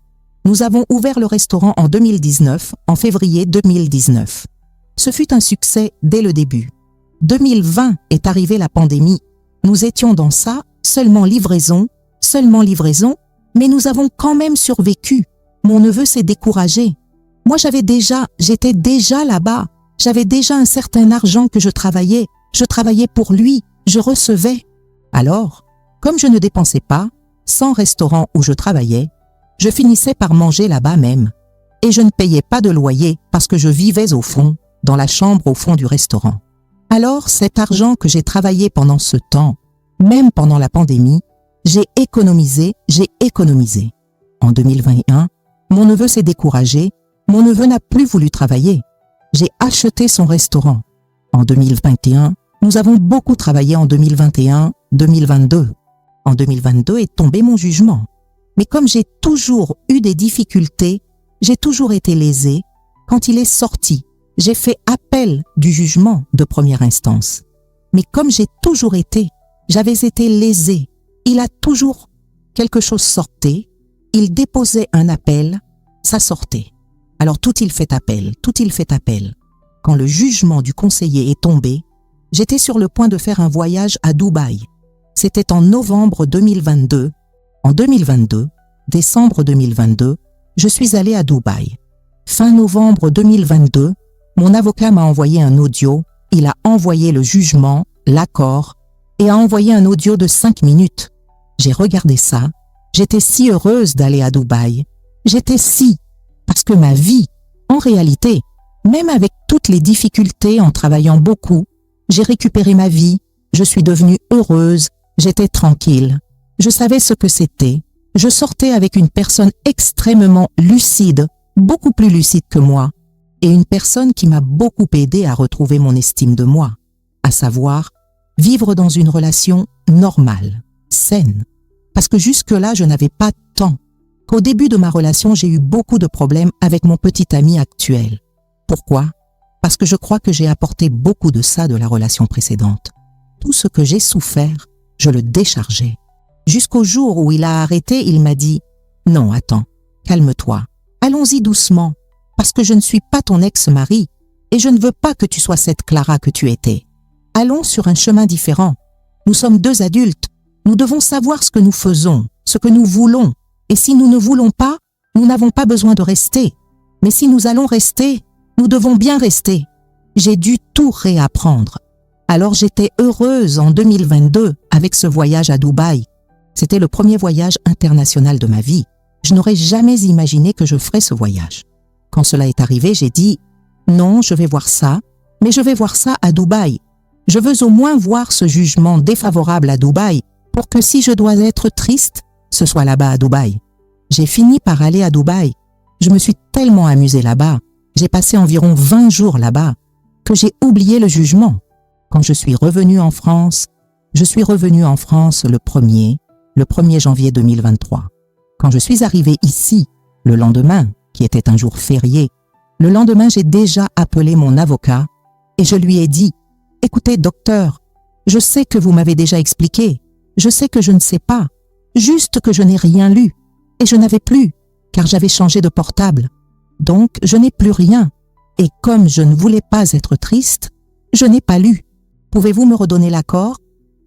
Nous avons ouvert le restaurant en 2019, en février 2019. Ce fut un succès dès le début. 2020 est arrivée la pandémie. Nous étions dans ça, seulement livraison, mais nous avons quand même survécu. Mon neveu s'est découragé. Moi, j'étais déjà là-bas. J'avais déjà un certain argent que je travaillais pour lui, je recevais. Alors, comme je ne dépensais pas, sans restaurant où je travaillais, je finissais par manger là-bas même. Et je ne payais pas de loyer parce que je vivais au fond, dans la chambre au fond du restaurant. Alors, cet argent que j'ai travaillé pendant ce temps, même pendant la pandémie, j'ai économisé. En 2021, mon neveu s'est découragé, mon neveu n'a plus voulu travailler. J'ai acheté son restaurant. En 2021, nous avons beaucoup travaillé en 2021, 2022. En 2022 est tombé mon jugement. Mais comme j'ai toujours eu des difficultés, j'ai toujours été lésée, quand il est sorti, j'ai fait appel du jugement de première instance. Mais comme j'avais été lésée, il a toujours quelque chose sortait, il déposait un appel, ça sortait. Alors tout il fait appel. Quand le jugement du conseiller est tombé, j'étais sur le point de faire un voyage à Dubaï. C'était en novembre 2022. En 2022, décembre 2022, je suis allée à Dubaï. Fin novembre 2022, mon avocat m'a envoyé un audio, il a envoyé le jugement, l'accord, et a envoyé un audio de 5 minutes. J'ai regardé ça, j'étais si heureuse d'aller à Dubaï. Parce que ma vie, en réalité, même avec toutes les difficultés en travaillant beaucoup, j'ai récupéré ma vie, je suis devenue heureuse, j'étais tranquille. Je savais ce que c'était. Je sortais avec une personne extrêmement lucide, beaucoup plus lucide que moi, et une personne qui m'a beaucoup aidé à retrouver mon estime de moi, à savoir vivre dans une relation normale, saine. Parce que jusque-là, je n'avais pas de temps. Qu'au début de ma relation, j'ai eu beaucoup de problèmes avec mon petit ami actuel. Pourquoi? Parce que je crois que j'ai apporté beaucoup de ça de la relation précédente. Tout ce que j'ai souffert, je le déchargeais. Jusqu'au jour où il a arrêté, il m'a dit « Non, attends, calme-toi, allons-y doucement, parce que je ne suis pas ton ex-mari et je ne veux pas que tu sois cette Clara que tu étais. Allons sur un chemin différent. Nous sommes 2 adultes, nous devons savoir ce que nous faisons, ce que nous voulons. Et si nous ne voulons pas, nous n'avons pas besoin de rester. Mais si nous allons rester, nous devons bien rester. » J'ai dû tout réapprendre. Alors j'étais heureuse en 2022 avec ce voyage à Dubaï. C'était le premier voyage international de ma vie. Je n'aurais jamais imaginé que je ferais ce voyage. Quand cela est arrivé, j'ai dit « Non, je vais voir ça, mais je vais voir ça à Dubaï. Je veux au moins voir ce jugement défavorable à Dubaï pour que si je dois être triste, ce soit là-bas à Dubaï. » J'ai fini par aller à Dubaï. Je me suis tellement amusée là-bas. J'ai passé environ 20 jours là-bas que j'ai oublié le jugement. Quand je suis revenue en France, le 1er janvier 2023. Quand je suis arrivée ici, le lendemain, qui était un jour férié, le lendemain, j'ai déjà appelé mon avocat et je lui ai dit « Écoutez, docteur, je sais que vous m'avez déjà expliqué, je sais que je ne sais pas, juste que je n'ai rien lu et je n'avais plus, car j'avais changé de portable. Donc, je n'ai plus rien. Et comme je ne voulais pas être triste, je n'ai pas lu. Pouvez-vous me redonner l'accord ?»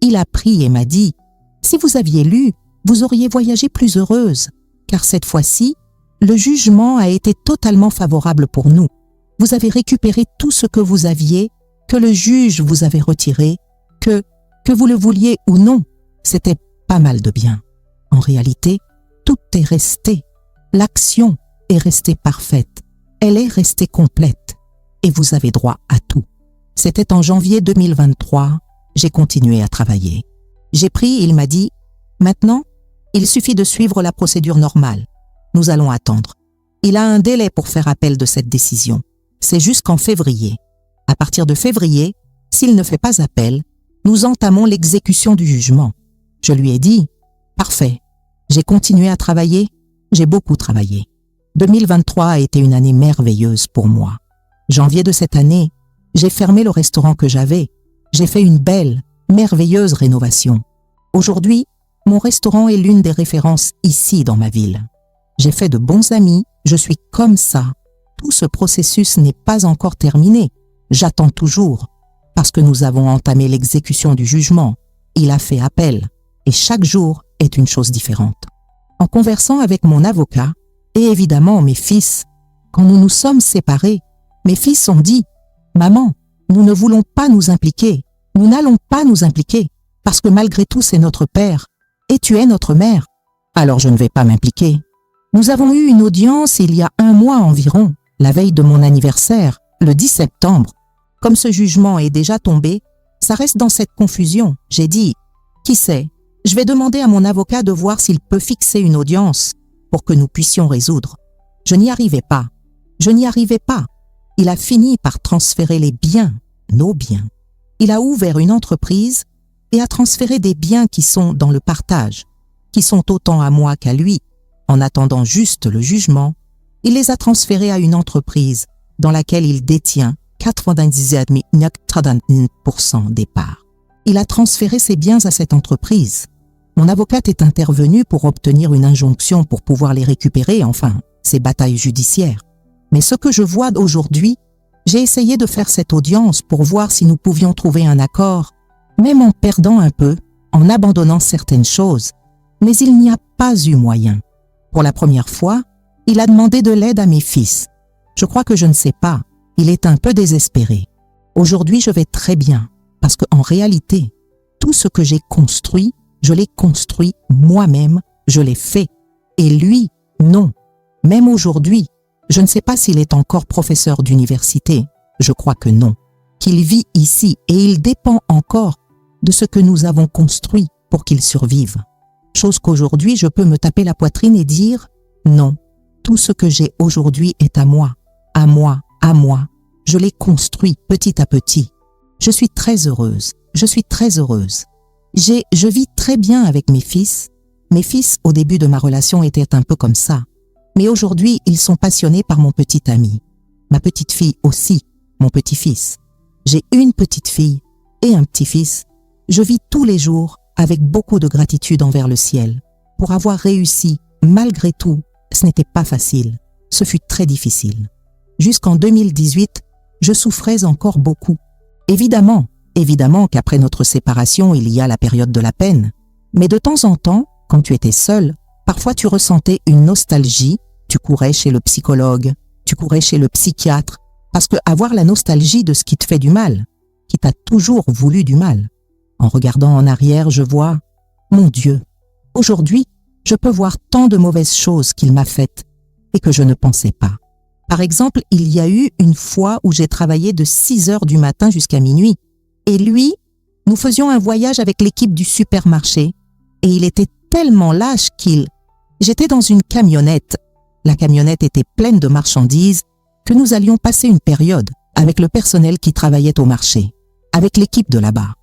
Il a pris et m'a dit « Si vous aviez lu, vous auriez voyagé plus heureuse, car cette fois-ci, le jugement a été totalement favorable pour nous. Vous avez récupéré tout ce que vous aviez, que le juge vous avait retiré, que vous le vouliez ou non, c'était pas mal de bien. En réalité, tout est resté. L'action est restée parfaite. Elle est restée complète. Et vous avez droit à tout. C'était en janvier 2023. J'ai continué à travailler. J'ai pris, il m'a dit, maintenant, il suffit de suivre la procédure normale. Nous allons attendre. Il a un délai pour faire appel de cette décision. C'est jusqu'en février. À partir de février, s'il ne fait pas appel, nous entamons l'exécution du jugement. Je lui ai dit, parfait. J'ai continué à travailler. J'ai beaucoup travaillé. 2023 a été une année merveilleuse pour moi. Janvier de cette année, j'ai fermé le restaurant que j'avais. J'ai fait une belle, merveilleuse rénovation. Aujourd'hui, mon restaurant est l'une des références ici dans ma ville. J'ai fait de bons amis, je suis comme ça. Tout ce processus n'est pas encore terminé. J'attends toujours, parce que nous avons entamé l'exécution du jugement. Il a fait appel, et chaque jour est une chose différente. En conversant avec mon avocat, et évidemment mes fils, quand nous nous sommes séparés, mes fils ont dit « Maman, nous ne voulons pas nous impliquer, nous n'allons pas nous impliquer, parce que malgré tout c'est notre père, et tu es notre mère, alors je ne vais pas m'impliquer. » Nous avons eu une audience il y a 1 mois environ, la veille de mon anniversaire, le 10 septembre. Comme ce jugement est déjà tombé, ça reste dans cette confusion. J'ai dit « Qui sait, je vais demander à mon avocat de voir s'il peut fixer une audience pour que nous puissions résoudre. » Je n'y arrivais pas. Il a fini par transférer les biens, nos biens. Il a ouvert une entreprise et a transféré des biens qui sont dans le partage, qui sont autant à moi qu'à lui. En attendant juste le jugement, il les a transférés à une entreprise dans laquelle il détient 99% des parts. Il a transféré ses biens à cette entreprise. Mon avocate est intervenue pour obtenir une injonction pour pouvoir les récupérer, enfin, ces batailles judiciaires. Mais ce que je vois aujourd'hui, j'ai essayé de faire cette audience pour voir si nous pouvions trouver un accord, même en perdant un peu, en abandonnant certaines choses. Mais il n'y a pas eu moyen. Pour la première fois, il a demandé de l'aide à mes fils. Je crois que je ne sais pas, il est un peu désespéré. Aujourd'hui, je vais très bien, parce qu'en réalité, tout ce que j'ai construit, je l'ai construit moi-même, je l'ai fait. Et lui, non. Même aujourd'hui, je ne sais pas s'il est encore professeur d'université, je crois que non. Qu'il vit ici et il dépend encore de ce que nous avons construit pour qu'il survive. Chose qu'aujourd'hui, je peux me taper la poitrine et dire « Non, tout ce que j'ai aujourd'hui est à moi, à moi, à moi. Je l'ai construit petit à petit. Je suis très heureuse, je vis très bien avec mes fils. Mes fils, au début de ma relation, étaient un peu comme ça. Mais aujourd'hui, ils sont passionnés par mon petit ami. Ma petite fille aussi, mon petit-fils. J'ai une petite fille et un petit-fils. Je vis tous les jours avec beaucoup de gratitude envers le ciel. Pour avoir réussi, malgré tout, ce n'était pas facile. Ce fut très difficile. Jusqu'en 2018, je souffrais encore beaucoup. Évidemment qu'après notre séparation, il y a la période de la peine. Mais de temps en temps, quand tu étais seul, parfois tu ressentais une nostalgie, tu courais chez le psychologue, tu courais chez le psychiatre, parce que avoir la nostalgie de ce qui te fait du mal, qui t'a toujours voulu du mal. En regardant en arrière, je vois, mon Dieu, aujourd'hui, je peux voir tant de mauvaises choses qu'il m'a faites et que je ne pensais pas. Par exemple, il y a eu une fois où j'ai travaillé de 6 heures du matin jusqu'à minuit. Et lui, nous faisions un voyage avec l'équipe du supermarché et il était tellement lâche J'étais dans une camionnette. La camionnette était pleine de marchandises que nous allions passer une période avec le personnel qui travaillait au marché, avec l'équipe de là-bas.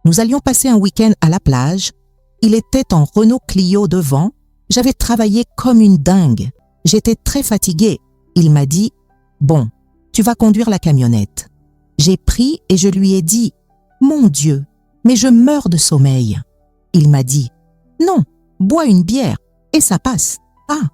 Nous allions passer un week-end à la plage. Il était en Renault Clio devant. J'avais travaillé comme une dingue. J'étais très fatiguée. Il m'a dit « Bon, tu vas conduire la camionnette. » J'ai pris et je lui ai dit « Mon Dieu, mais je meurs de sommeil. » Il m'a dit « Non, bois une bière et ça passe. » Ah,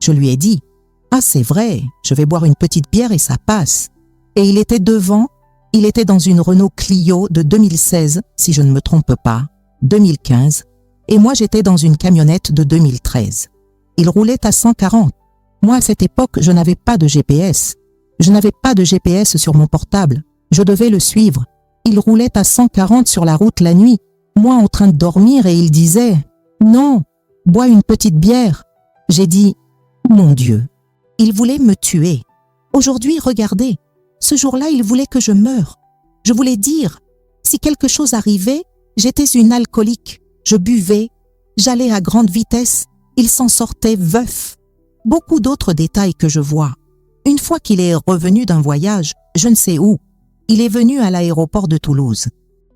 je lui ai dit « Ah, c'est vrai, je vais boire une petite bière et ça passe. » Et il était devant, il était dans une Renault Clio de 2016, si je ne me trompe pas, 2015, et moi j'étais dans une camionnette de 2013. Il roulait à 140. Moi, à cette époque, je n'avais pas de GPS. Je n'avais pas de GPS sur mon portable. Je devais le suivre. Il roulait à 140 sur la route la nuit, moi en train de dormir, et il disait « Non, bois une petite bière ». J'ai dit « Mon Dieu, il voulait me tuer. Aujourd'hui, regardez, ce jour-là, il voulait que je meure. Je voulais dire, si quelque chose arrivait, j'étais une alcoolique. Je buvais, j'allais à grande vitesse, il s'en sortait veuf. Beaucoup d'autres détails que je vois. Une fois qu'il est revenu d'un voyage, je ne sais où, il est venu à l'aéroport de Toulouse.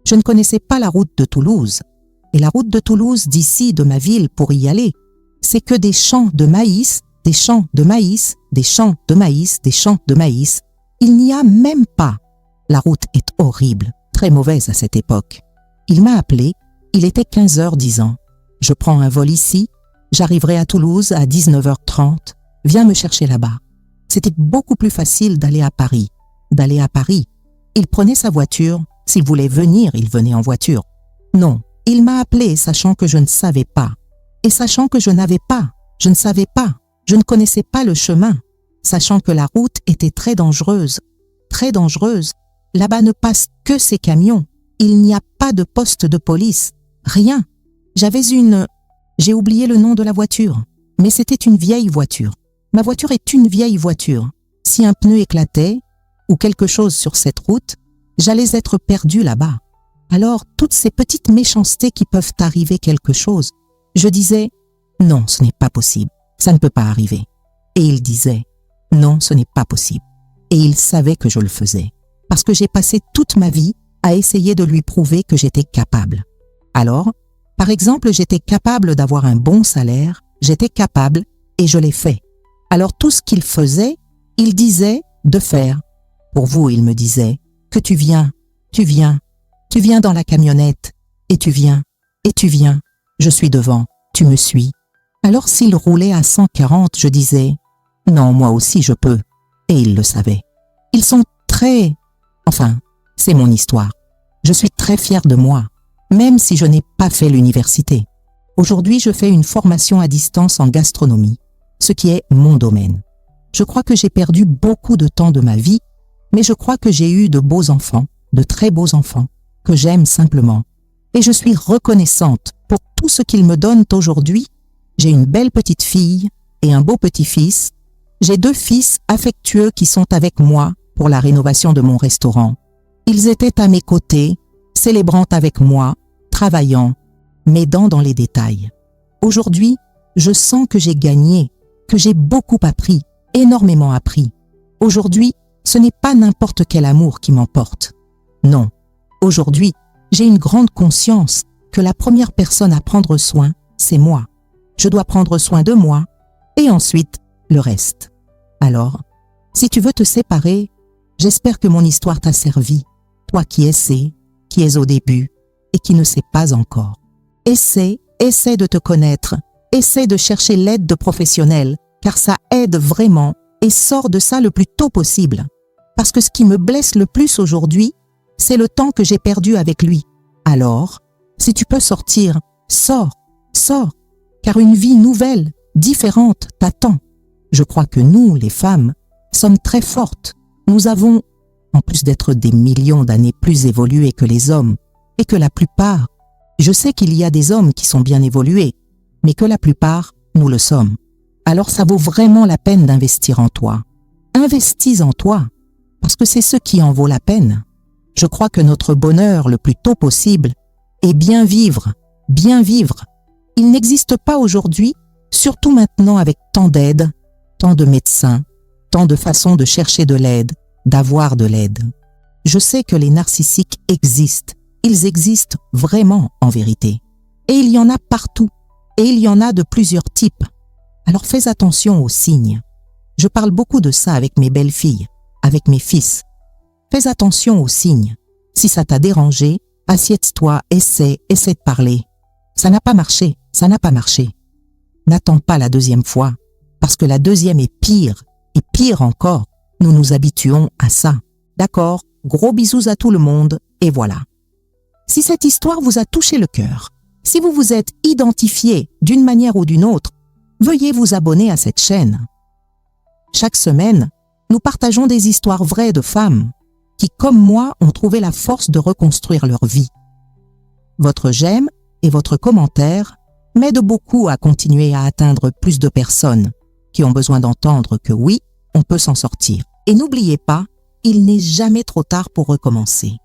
Je ne connaissais pas la route de Toulouse. Et la route de Toulouse, d'ici, de ma ville, pour y aller, c'est que des champs de maïs, des champs de maïs, des champs de maïs, des champs de maïs. Il n'y a même pas. La route est horrible, très mauvaise à cette époque. Il m'a appelé, il était 15h10. Je prends un vol ici, j'arriverai à Toulouse à 19h30, viens me chercher là-bas. C'était beaucoup plus facile d'aller à Paris. Il prenait sa voiture, s'il voulait venir, il venait en voiture. Non, il m'a appelé sachant que je ne savais pas. Et sachant que je n'avais pas, je ne savais pas, je ne connaissais pas le chemin. Sachant que la route était très dangereuse. Là-bas ne passent que ces camions. Il n'y a pas de poste de police, rien. J'ai oublié le nom de la voiture, mais c'était une vieille voiture. Ma voiture est une vieille voiture. Si un pneu éclatait ou quelque chose sur cette route, j'allais être perdu là-bas. Alors, toutes ces petites méchancetés qui peuvent arriver quelque chose, je disais, non, ce n'est pas possible, ça ne peut pas arriver. Et il disait, non, ce n'est pas possible. Et il savait que je le faisais, parce que j'ai passé toute ma vie à essayer de lui prouver que j'étais capable. Alors, par exemple, j'étais capable d'avoir un bon salaire, j'étais capable et je l'ai fait. Alors tout ce qu'il faisait, il disait de faire. Pour vous, il me disait que tu viens dans la camionnette, et tu viens, je suis devant, tu me suis. Alors s'il roulait à 140, je disais, non, moi aussi je peux. Et il le savait. Ils sont c'est mon histoire. Je suis très fière de moi, même si je n'ai pas fait l'université. Aujourd'hui, je fais une formation à distance en gastronomie, ce qui est mon domaine. Je crois que j'ai perdu beaucoup de temps de ma vie, mais je crois que j'ai eu de beaux enfants, de très beaux enfants, que j'aime simplement. Et je suis reconnaissante pour tout ce qu'ils me donnent aujourd'hui. J'ai une belle petite fille et un beau petit-fils. J'ai 2 fils affectueux qui sont avec moi pour la rénovation de mon restaurant. Ils étaient à mes côtés, célébrant avec moi, travaillant, m'aidant dans les détails. Aujourd'hui, je sens que j'ai gagné, que j'ai beaucoup appris, énormément appris. Aujourd'hui, ce n'est pas n'importe quel amour qui m'emporte. Non, aujourd'hui, j'ai une grande conscience que la première personne à prendre soin, c'est moi. Je dois prendre soin de moi et ensuite le reste. Alors, si tu veux te séparer, j'espère que mon histoire t'a servi, toi qui essaies, qui es au début et qui ne sais pas encore. Essaie de te connaître, essaie de chercher l'aide de professionnels, car ça aide vraiment, et sors de ça le plus tôt possible. Parce que ce qui me blesse le plus aujourd'hui, c'est le temps que j'ai perdu avec lui. Alors, si tu peux sortir, sors, car une vie nouvelle, différente, t'attend. Je crois que nous, les femmes, sommes très fortes. Nous avons, en plus d'être des millions d'années plus évoluées que les hommes, et que la plupart, je sais qu'il y a des hommes qui sont bien évolués, mais que la plupart, nous le sommes. Alors ça vaut vraiment la peine d'investir en toi. Investis en toi, parce que c'est ce qui en vaut la peine. Je crois que notre bonheur le plus tôt possible est bien vivre. Il n'existe pas aujourd'hui, surtout maintenant avec tant d'aide, tant de médecins, tant de façons de chercher de l'aide, d'avoir de l'aide. Je sais que les narcissiques existent. Ils existent vraiment en vérité. Et il y en a partout. Et il y en a de plusieurs types. Alors fais attention aux signes. Je parle beaucoup de ça avec mes belles-filles, avec mes fils. Fais attention aux signes. Si ça t'a dérangé, assieds-toi, essaie de parler. Ça n'a pas marché. N'attends pas la 2e fois, parce que la 2e est pire, et pire encore. Nous nous habituons à ça. D'accord? Gros bisous à tout le monde, et voilà. Si cette histoire vous a touché le cœur, Si vous vous êtes identifié d'une manière ou d'une autre, veuillez vous abonner à cette chaîne. Chaque semaine, nous partageons des histoires vraies de femmes qui, comme moi, ont trouvé la force de reconstruire leur vie. Votre j'aime et votre commentaire m'aident beaucoup à continuer à atteindre plus de personnes qui ont besoin d'entendre que oui, on peut s'en sortir. Et n'oubliez pas, il n'est jamais trop tard pour recommencer.